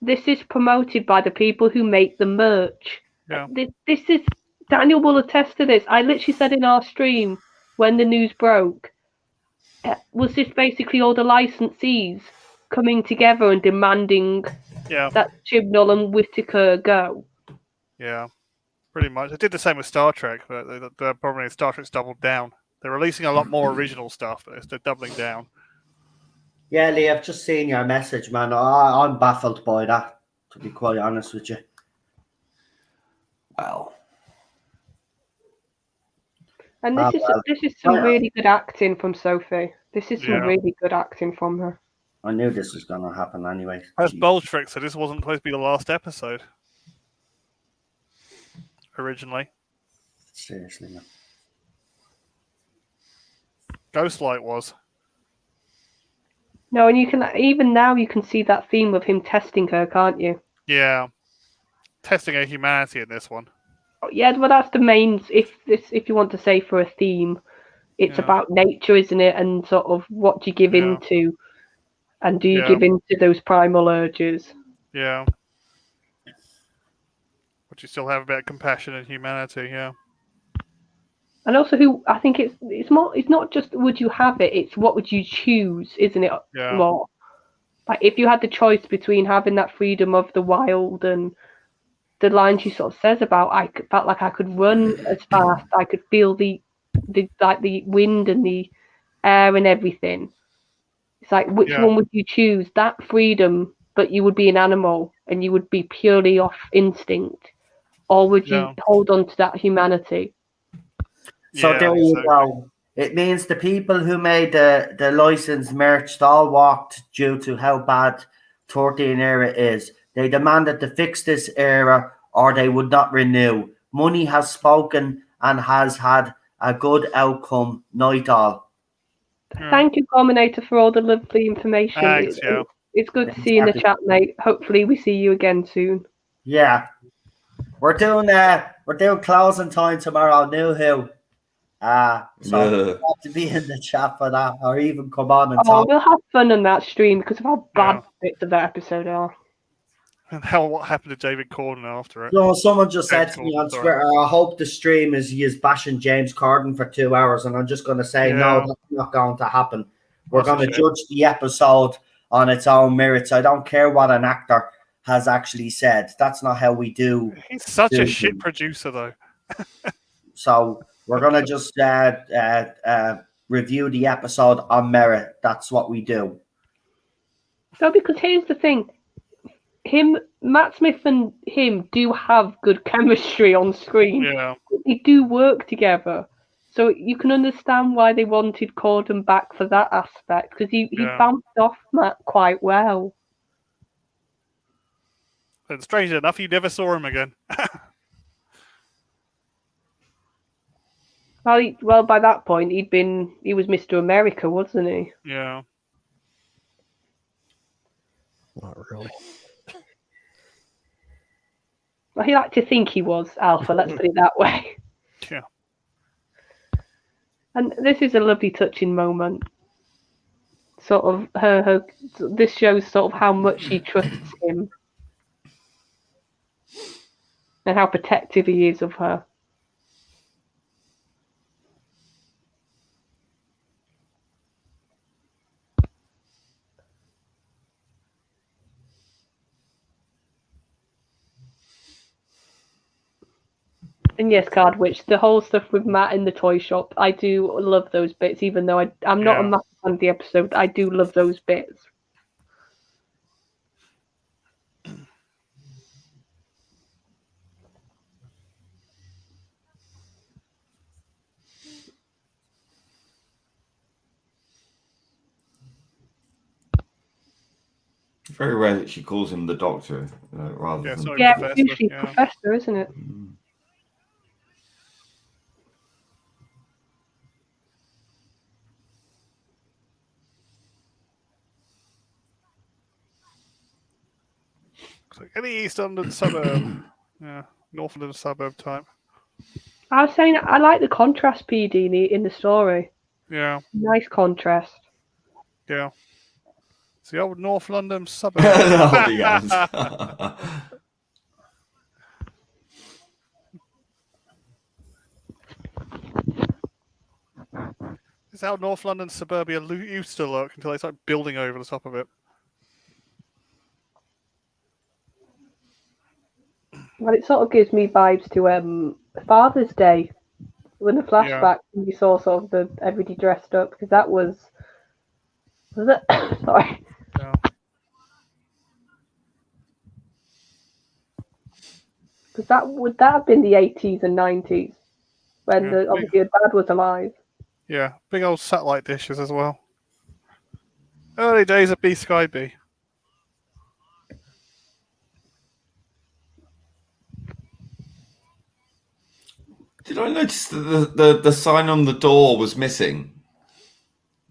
This is promoted by the people who make the merch. Yeah. This is. Daniel will attest to this. I literally said in our stream when the news broke, was this basically all the licensees coming together and demanding that Chibnall and Whittaker go? Yeah, pretty much. They did the same with Star Trek, but the problem is Star Trek's doubled down. They're releasing a lot more original stuff, but they're doubling down. Yeah, Lee, I've just seen your message, man. I'm baffled by that, to be quite honest with you. Wow. And this is some really good acting from Sophie. This is some really good acting from her. I knew this was going to happen anyway. As Boltrick said, this wasn't supposed to be the last episode. Originally. Seriously, man. Ghostlight was. No, and you can even now you can see that theme of him testing her, can't you? Yeah. Testing her humanity in this one. Yeah, well, that's the main. If you want to say for a theme, it's about nature, isn't it? And sort of what do you give into, and do you give into those primal urges? Yeah. But you still have a bit of compassion and humanity, yeah. And also, I think it's not just would you have it, it's what would you choose, isn't it? Yeah. More like if you had the choice between having that freedom of the wild and the line she sort of says about I felt like I could run as fast, I could feel the wind and the air and everything. It's like which one would you choose? That freedom, but you would be an animal. and you would be purely off instinct, or would you hold on to that humanity? So there you go. It means the people who made the licensed merch all walked due to how bad 13 era is. They demanded to fix this era or they would not renew. Money has spoken and has had a good outcome. Night all. Thank you, Combinator, for all the lovely information. Thanks, it's good to see you in the chat, mate. Hopefully we see you again soon. Yeah. We're doing closing time tomorrow, New Who. So you have to be in the chat for that, or even come on and talk. We'll have fun on that stream because of how bad bits of that episode are. And what happened to David Corden after it? No, someone just said to me on Twitter, I hope the stream is bashing James Corden for 2 hours, and I'm just going to say, no, that's not going to happen. We're going to judge the episode on its own merits. I don't care what an actor has actually said. That's not how we do. He's such a shit producer, though. So we're going to just review the episode on merit. That's what we do. No, because here's the thing. Matt Smith and him do have good chemistry on screen. Yeah. They do work together. So you can understand why they wanted Corden back for that aspect, because he bounced off Matt quite well. And strangely enough, you never saw him again. Well, by that point, he was Mr. America, wasn't he? Yeah. Not really. Well, he liked to think he was Alpha, let's put it that way. Yeah. And this is a lovely touching moment. Sort of this shows sort of how much she trusts him. And how protective he is of her. And yes, Card Witch, the whole stuff with Matt in the toy shop, I do love those bits, even though I'm not a massive fan of the episode. I do love those bits. Very rare that she calls him the doctor rather than... it's usually Professor, isn't it? Mm. Like any East London suburb. North London suburb type. I was saying I like the contrast, PD, in the story. Yeah. Nice contrast. Yeah. It's the old North London suburb. It's how North London suburbia used to look until they started building over the top of it. Well, it sort of gives me vibes to Father's Day, when the flashback you saw sort of everybody dressed up, because that was it? Sorry. Yeah. Because would that have been the 80s and 90s when obviously your dad was alive? Yeah, big old satellite dishes as well. Early days of B Sky B. Did I notice that the sign on the door was missing?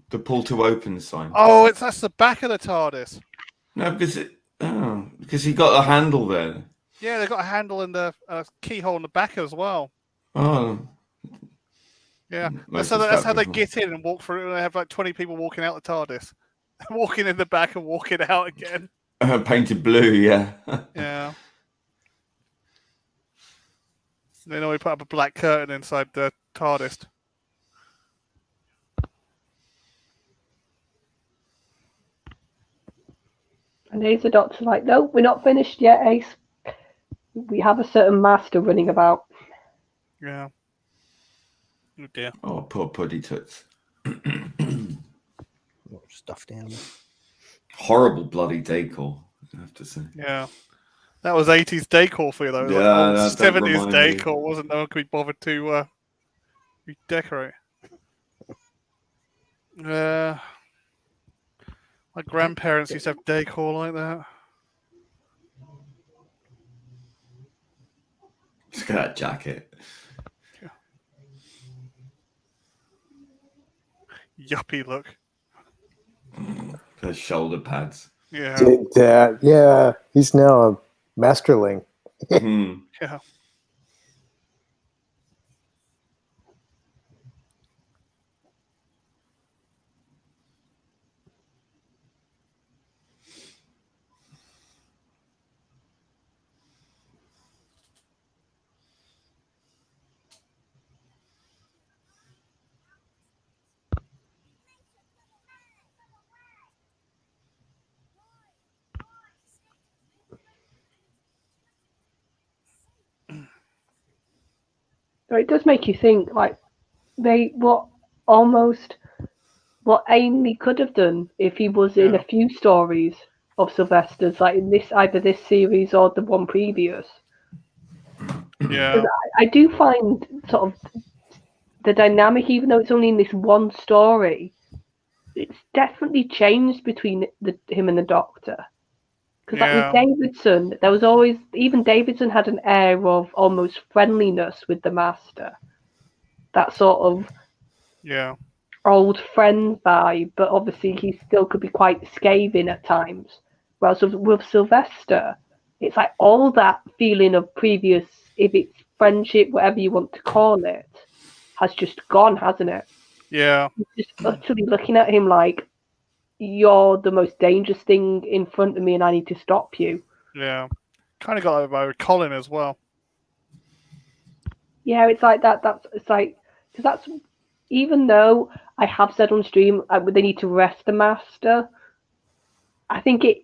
The pull to open sign. Oh, that's the back of the TARDIS. No, because he got a handle there. Yeah, they've got a handle and the keyhole in the back as well. Oh. Yeah, that's how they get in and walk through. And they have like 20 people walking out the TARDIS, walking in the back and walking out again. Painted blue, yeah. Yeah. Then we put up a black curtain inside the TARDIS. And here's the doctor like, no, we're not finished yet, Ace. We have a certain master running about. Yeah. Oh dear. Oh, poor Puddy Toots. Stuffed animal. Horrible bloody decor, I have to say. Yeah. That was 80s decor for you, though. Yeah, like, don't 70s remind decor me. wasn't. No one could be bothered to redecorate. My grandparents used to have decor like that. Look at that jacket. Yuppie look. Those shoulder pads. Yeah. Dig that. Yeah, he's now a masterling. Yeah. So it does make you think, like, what Amy could have done if he was in a few stories of Sylvester's, like in either this series or the one previous. Yeah. I do find sort of the dynamic, even though it's only in this one story, it's definitely changed between him and the Doctor. Because like with Davidson, there was always, even Davidson had an air of almost friendliness with the Master. That sort of old friend vibe, but obviously he still could be quite scathing at times. Whereas with Sylvester, it's like all that feeling of previous, if it's friendship, whatever you want to call it, has just gone, hasn't it? Yeah. He's just utterly looking at him like, you're the most dangerous thing in front of me and I need to stop you. Yeah. Kind of got that by Colin as well. Yeah, it's like that. Because that's, even though I have said on stream they need to rest the Master, I think it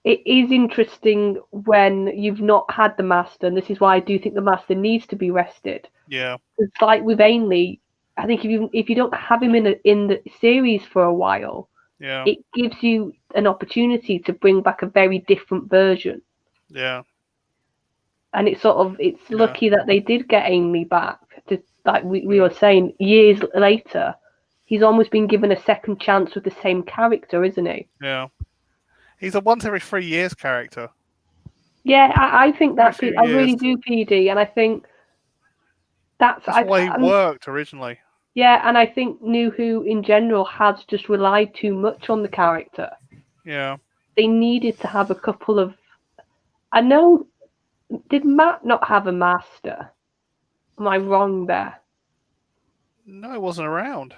is interesting when you've not had the Master, and this is why I do think the Master needs to be rested. Yeah. It's like with Ainley, I think if you don't have him in the series for a while, it gives you an opportunity to bring back a very different version. Yeah. And it's lucky that they did get Ainley back. To, like we were saying, years later, he's almost been given a second chance with the same character, isn't he? Yeah. He's a once every 3 years character. Yeah, I think that's it. I really do, PD, and I think that's why he worked originally. Yeah, and I think New Who in general has just relied too much on the character. Yeah. They needed to have a couple of. I know. Did Matt not have a Master? Am I wrong there? No, it wasn't around.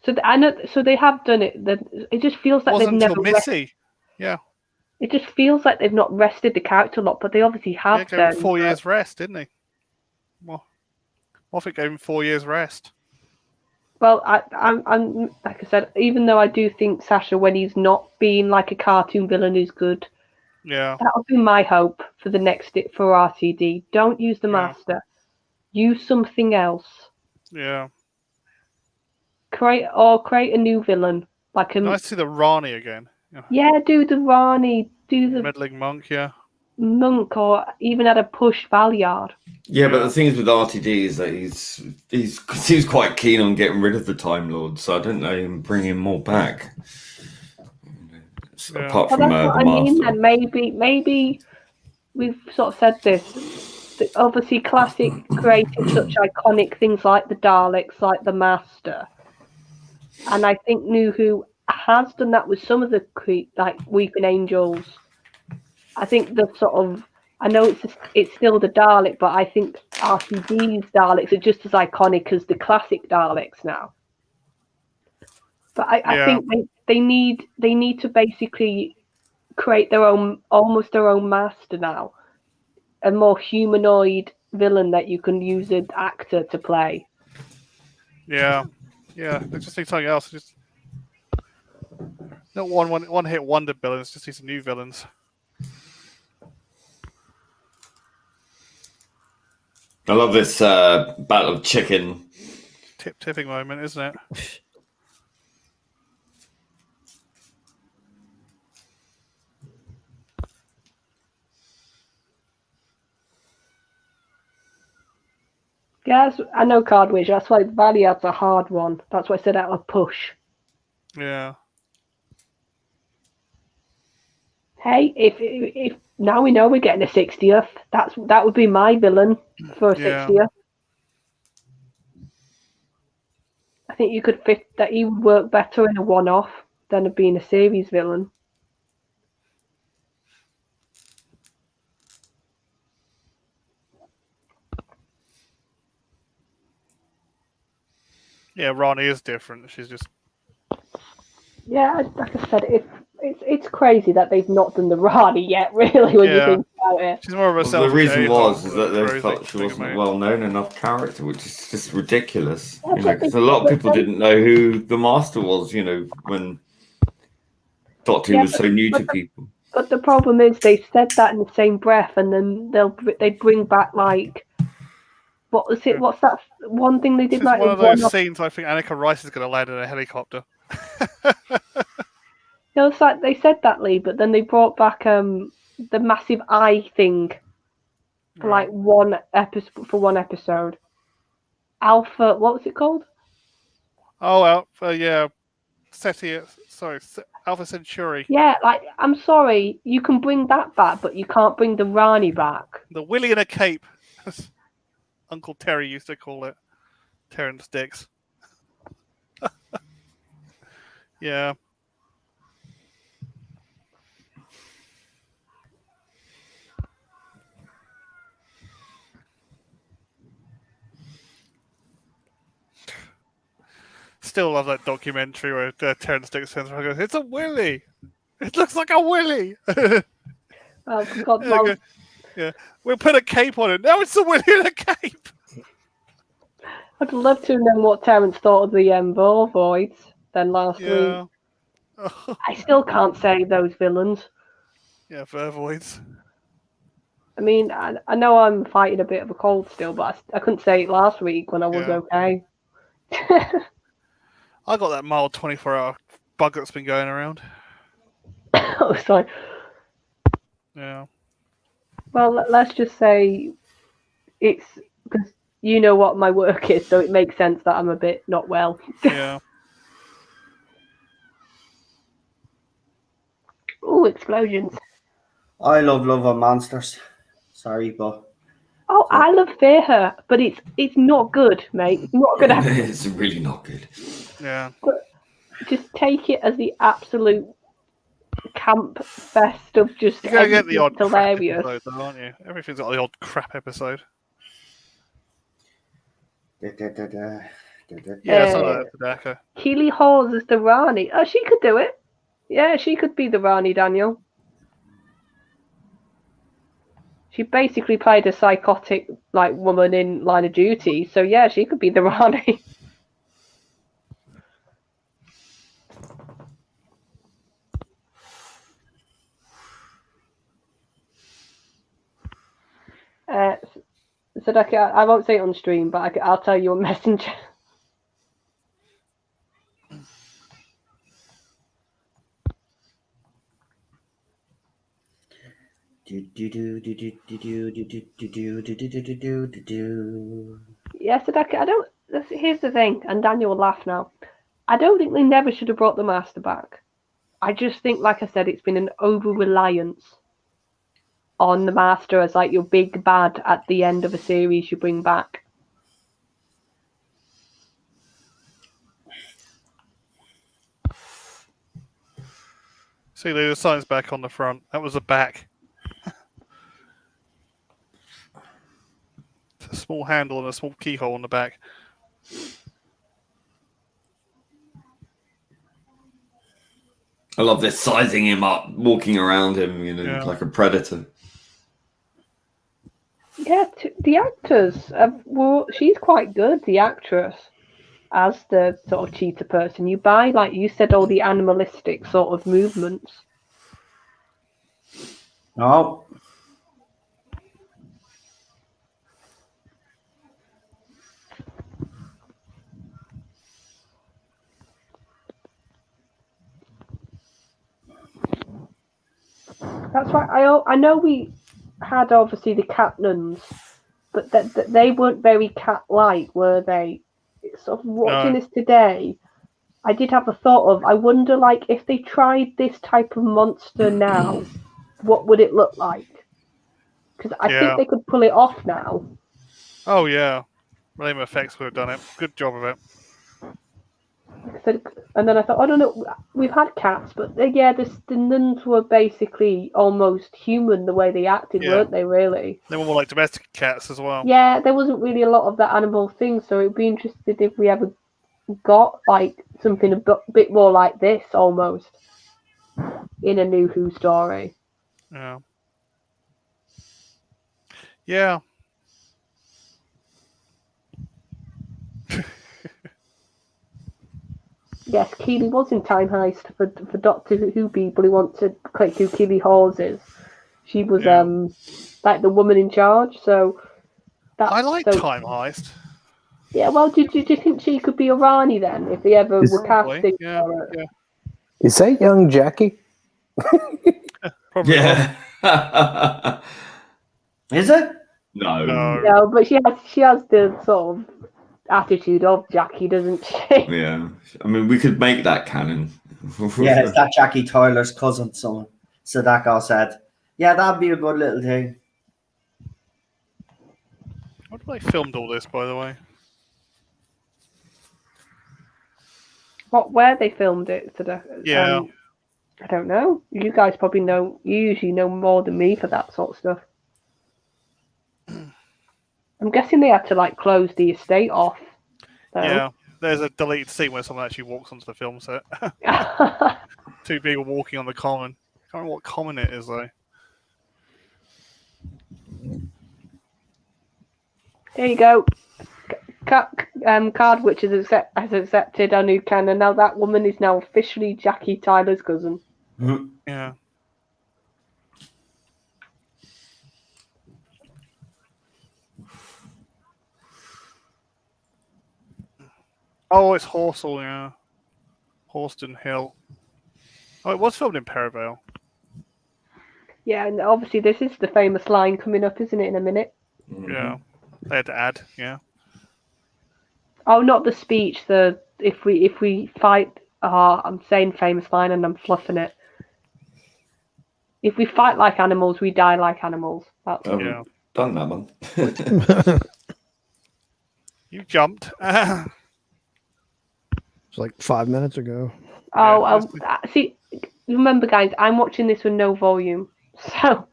So I know. So they have done it. It just feels like they've never. Missy. Yeah. It just feels like they've not rested the character a lot, but they obviously have. Yeah, gave him 4 years rest, didn't he? Well, Moffat gave him 4 years rest. Well, I'm like I said, even though I do think Sasha, when he's not being like a cartoon villain, is good. Yeah. That would be my hope for the next for RTD. Don't use the Master. Use something else. Yeah. Create a new villain. Like nice to see the Rani again. Yeah, do the Rani. Do the meddling monk. Yeah. Monk, or even at a push Valyard. Yeah, but the thing is with RTD is that he seems quite keen on getting rid of the Time Lord, so I don't know him bringing more back. Apart from that's what the I mean. Master. And maybe we've sort of said this. That obviously, Classic created such iconic things like the Daleks, like the Master, and I think New Who has done that with some of the like Weeping Angels. I think the sort of, I know it's still the Dalek, but I think RTD's Daleks are just as iconic as the classic Daleks now. But I think they need to basically create almost their own Master now, a more humanoid villain that you can use an actor to play. Yeah, they just need something else. Just not one hit wonder villains. Just need some new villains. I love this battle of chicken. Tipping moment, isn't it? Yeah, I know Card Wish. That's why Valiant's a hard one. That's why I said out of push. Yeah. Hey, if now we know we're getting a 60th, that would be my villain for a 60th. I think you could fit that he would work better in a one-off than being a series villain. Yeah, Ronnie is different. She's just. Yeah, like I said, it's crazy that they've not done the Rani yet. Really, when you think about it, she's more of a the reason was is that they crazy felt she wasn't a well-known enough character, which is just ridiculous. That's You know, what because they- a lot of people didn't know who the Master was. You know, when Doctor Who was so new to people. But the problem is they said that in the same breath, and then they'd bring back like, what was it? What's that one thing they did? This Like is one of those scenes I think Annika Rice is going to land in a helicopter. You know, it's like they said that, Lee, but then they brought back the massive eye thing for like one episode. Alpha, what was it called? Oh, Alpha, yeah. Alpha Centauri. Yeah, like, I'm sorry, you can bring that back, but you can't bring the Rani back. The Willy in a cape, as Uncle Terry used to call it. Terrence Dix. Yeah. Still love that documentary where Terrence Dix turns around and goes, "It's a willy! It looks like a willy!" Oh, for God's sake. Yeah, we'll put a cape on it. Now it's a willy in a cape! I'd love to know what Terrence thought of the Voids then last week. I still can't say those villains. Yeah, Voids. I mean, I know I'm fighting a bit of a cold still, but I couldn't say it last week when I was okay. I got that mild 24-hour bug that's been going around. Oh, sorry. Yeah. Well, let's just say it's because you know what my work is, so it makes sense that I'm a bit not well. Yeah. Ooh, explosions. I love and monsters. Sorry, but oh, I love Fear Her, but it's not good, mate. It's not good. It's really not good. Yeah. But just take it as the absolute camp fest of just You're gonna get the odd hilarious. crap episode, though, aren't you? Everything's got the odd crap episode. Yeah, something like that, tobacco. Keely Hawes is the Rani. Oh, she could do it. Yeah, she could be the Rani, Daniel. She basically played a psychotic woman in Line of Duty, so yeah, she could be the Rani. Sadaka, I won't say it on stream, but I'll tell you on Messenger. Yeah, Sadaka, here's the thing, and Daniel will laugh now. I don't think they never should have brought the Master back. I just think, like I said, it's been an over-reliance on the Master as your big bad at the end of a series you bring back. See, the sign's back on the front. That was the back. It's a small handle and a small keyhole on the back. I love this sizing him up, walking around him, like a predator. Yeah, the actors, she's quite good, the actress, as the sort of cheetah person. You buy, like you said, all the animalistic sort of movements. No. That's right. I know we had obviously the Capnons but that they weren't very cat-like, were they? Sort of watching this today, I did have a thought of, I wonder, like, if they tried this type of monster now, what would it look like? Because I think they could pull it off now. Oh, yeah. Rayman Effects would have done it. Good job of it. And then I thought, I don't know, we've had cats, but the nuns were basically almost human the way they acted, weren't they, really? They were more like domestic cats as well. Yeah, there wasn't really a lot of that animal thing, so it'd be interesting if we ever got like something a bit more like this almost in a new Who story. Yeah. Yeah. Yes, Keely was in Time Heist for Doctor Who people who want to click who Keely Hawes is. She was like the woman in charge, so I like Time Heist. Yeah, well, do you think she could be a Rani then, if they ever were casting her? Yeah. Is that young Jackie? Probably yeah. Is it? No. No, but she has the sort of attitude of Jackie, doesn't she? Yeah. I mean, we could make that canon. Yeah, it's that Jackie Tyler's cousin, someone. Sadako said. Yeah, that'd be a good little thing. What did they filmed all this, by the way? Where they filmed it? Yeah. I don't know. You guys probably know. You usually know more than me for that sort of stuff. I'm guessing they had to like close the estate off. Though. Yeah, there's a deleted scene where someone actually walks onto the film set. Two people walking on the common. I can't remember what common it is though. There you go. Card which has accepted our new canon. Now that woman is now officially Jackie Tyler's cousin. Mm-hmm. Yeah. Oh, it's Horsell, yeah. Horston Hill. Oh, it was filmed in Perivale. Yeah, and obviously this is the famous line coming up, isn't it, in a minute? Yeah. They had to add, yeah. Oh, not the speech. The if we fight. I'm saying famous line and I'm fluffing it. If we fight like animals, we die like animals. That's done that one. You jumped. It's like 5 minutes ago. Oh, see, remember, guys, I'm watching this with no volume, so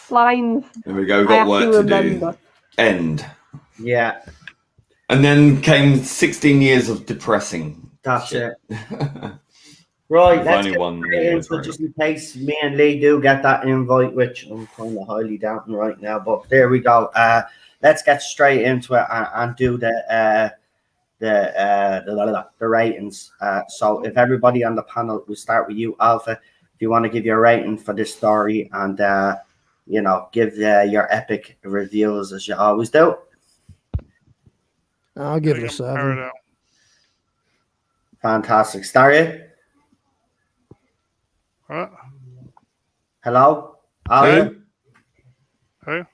lines. There we go. We've got work to do. End. Yeah. And then came 16 years of depressing. That's it. Right, let's only one so just in case me and Lee do get that invite, which I'm kind of highly doubting right now, but there we go. Let's get straight into it and do the ratings. So if everybody on the panel, we start with you, Alpha. If you want to give your rating for this story and give your epic reviews as you always do. I'll give it a 7. Fantastic. Starry? Hello? Who? Who?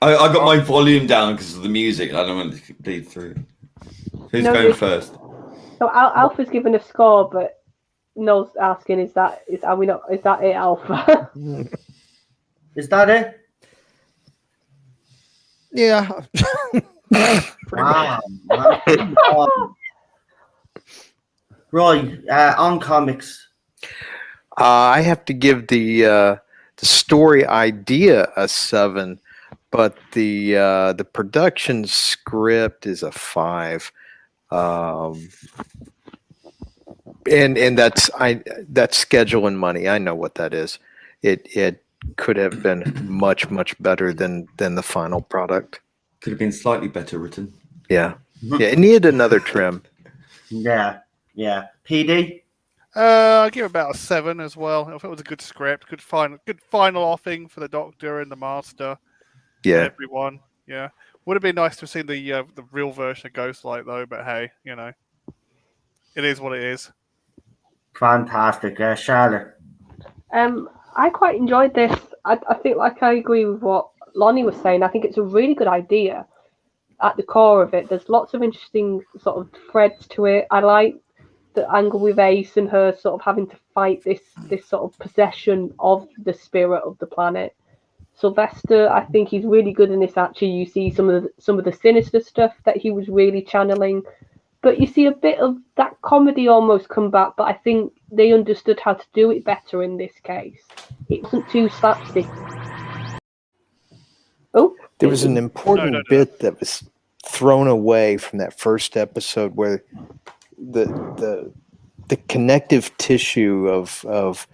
I got my volume down because of the music. I don't want to bleed through. Who's going first? So Alpha's given a score, but Noel's asking, is that it, Alpha? Is that it? Yeah. Wow. Right, on comics. I have to give the story idea a 7, but the production script is a 5. And that's schedule and money. I know what that is. It could have been much better than the final product. Could have been slightly better written. Yeah. It needed another trim. Yeah. PD? I give it about a 7 as well. I thought it was a good script, good final offing for the Doctor and the Master. Yeah. And everyone. Yeah. Would have been nice to have seen the real version of Ghostlight though, but hey, it is what it is. Fantastic, Charlotte. I quite enjoyed this. I think I agree with what Lonnie was saying, I think it's a really good idea. At the core of it, there's lots of interesting sort of threads to it. I like the angle with Ace and her sort of having to fight this sort of possession of the spirit of the planet. Sylvester, I think he's really good in this. Actually, you see some of the sinister stuff that he was really channeling, but you see a bit of that comedy almost come back. But I think they understood how to do it better in this case. It wasn't too slapstick. Oh, there was an important bit that was thrown away from that first episode where the connective tissue of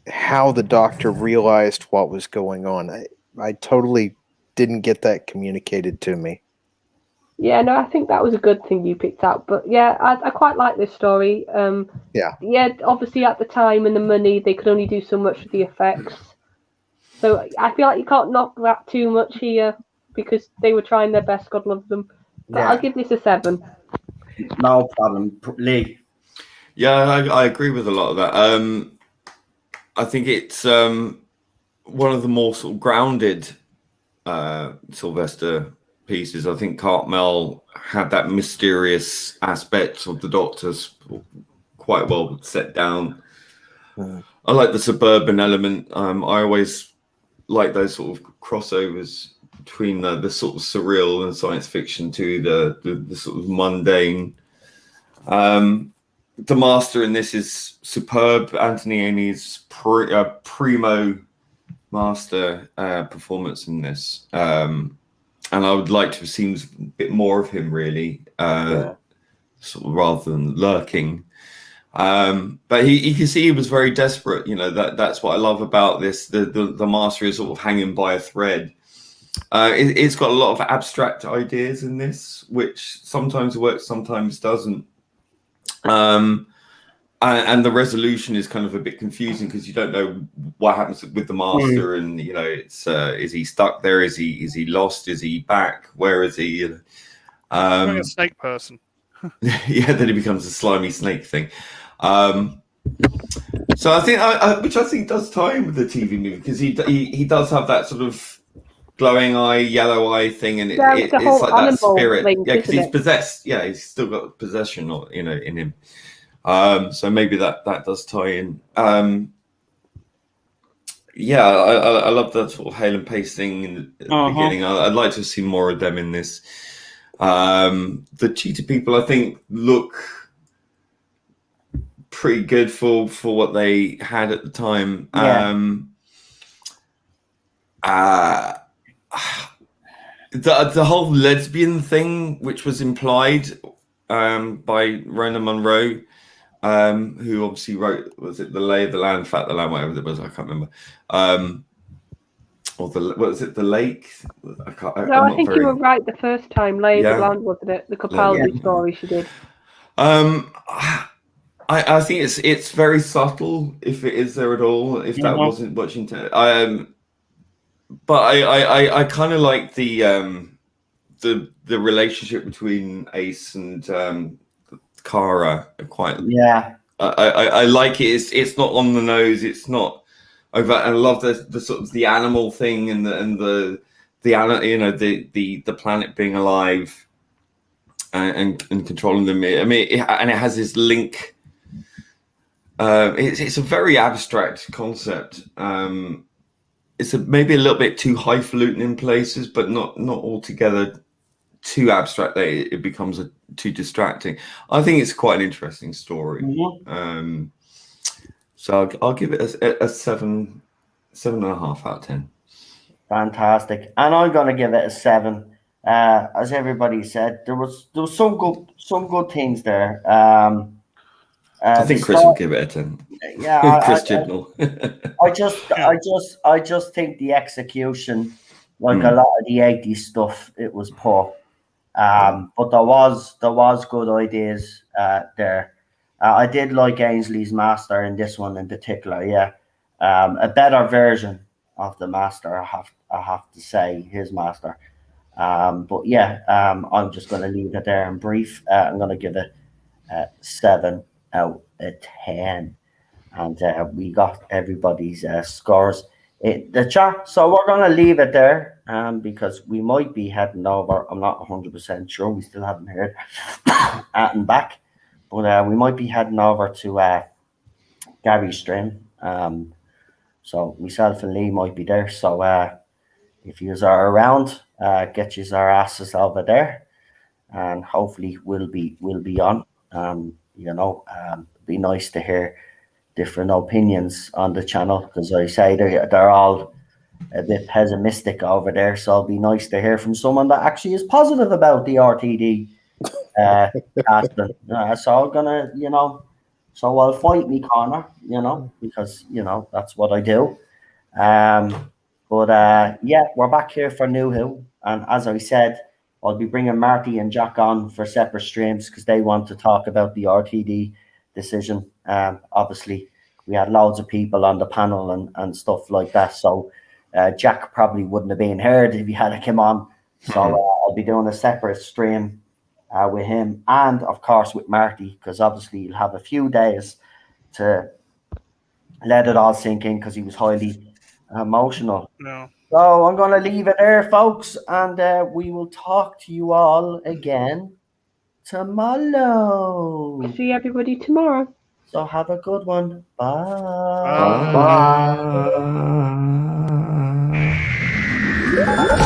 how the Doctor realized what was going on. I totally didn't get that communicated to me. Yeah, no, I think that was a good thing you picked out. But yeah, I quite like this story. Yeah, obviously at the time and the money, they could only do so much with the effects. So I feel like you can't knock that too much here because they were trying their best. God love them. But I'll give this a 7. No problem, Lee. Yeah, I agree with a lot of that. I think it's one of the more sort of grounded Sylvester pieces. I think Cartmel had that mysterious aspect of the Doctor's quite well set down. I like the suburban element. I always like those sort of crossovers between the sort of surreal and science fiction to the sort of mundane. The Master in this is superb. Anthony Aney's primo Master performance in this. And I would like to have seen a bit more of him, really, sort of rather than lurking. But you can see he was very desperate. You know, that's what I love about this. The Master is sort of hanging by a thread. It's got a lot of abstract ideas in this, which sometimes works, sometimes doesn't. And the resolution is kind of a bit confusing because you don't know what happens with the Master, and you know, it's is he stuck there? Is he lost? Is he back? Where is he? A snake person. Yeah, then he becomes a slimy snake thing. So I think, which I think does tie in with the TV movie, because he does have that sort of glowing eye, yellow eye thing, and it's like that spirit. Yeah, because he's possessed. Yeah, he's still got possession, in him. So maybe that does tie in. Yeah, I love that sort of Hale and Pace thing in the beginning. I'd like to have seen more of them in this. The cheetah people, I think, look pretty good for what they had at the time. The whole lesbian thing, which was implied by Rona Munro, who obviously wrote, was it The Lay of the Land, Fat the Land, whatever it was, I can't remember. Or what was it, The Lake? I think you were right the first time. Lay of the Land, wasn't it? The Capaldi story she did. I think it's very subtle, if it is there at all, if that wasn't much into but I kind of like the relationship between Ace and Kara quite. I like it. It's not on the nose. It's not over. I love the sort of the animal thing and the planet being alive and controlling them. I mean, and it has this link. It's a very abstract concept. It's maybe a little bit too highfalutin in places, but not altogether too abstract that it becomes too distracting. I think it's quite an interesting story. So I'll give it a 7.5 out of 10. Fantastic, and I'm gonna give it a 7. As everybody said, there was some good things there. I think Chris will give it a 10. Yeah, Chris Chibnall. I just think the execution, like a lot of the 80s stuff, it was poor. But there was good ideas there. I did like Ainsley's Master in this one in particular. Yeah, a better version of the Master. I have to say, his Master. But yeah, I'm just going to leave it there in brief. I'm going to give it 7 out of 10, and we got everybody's scores the chat. So we're going to leave it there because we might be heading over. I'm not 100% sure. We still haven't heard at and back. But we might be heading over to Gary's stream. So myself and Lee might be there. So if you are around, get you our asses over there. And hopefully we'll be on. Be nice to hear different opinions on the channel, because I say they're all a bit pessimistic over there, so it'll be nice to hear from someone that actually is positive about the RTD casting. So I'm gonna, so I'll fight me corner, because that's what I do. But we're back here for New Who, and as I said, I'll be bringing Marty and Jack on for separate streams because they want to talk about the RTD decision. Obviously, we had loads of people on the panel and stuff like that, so Jack probably wouldn't have been heard if he had come on. So I'll be doing a separate stream with him and, of course, with Marty, because obviously he'll have a few days to let it all sink in because he was highly emotional. No. So I'm going to leave it there, folks, and we will talk to you all again tomorrow. See everybody tomorrow. So have a good one. Bye. Bye.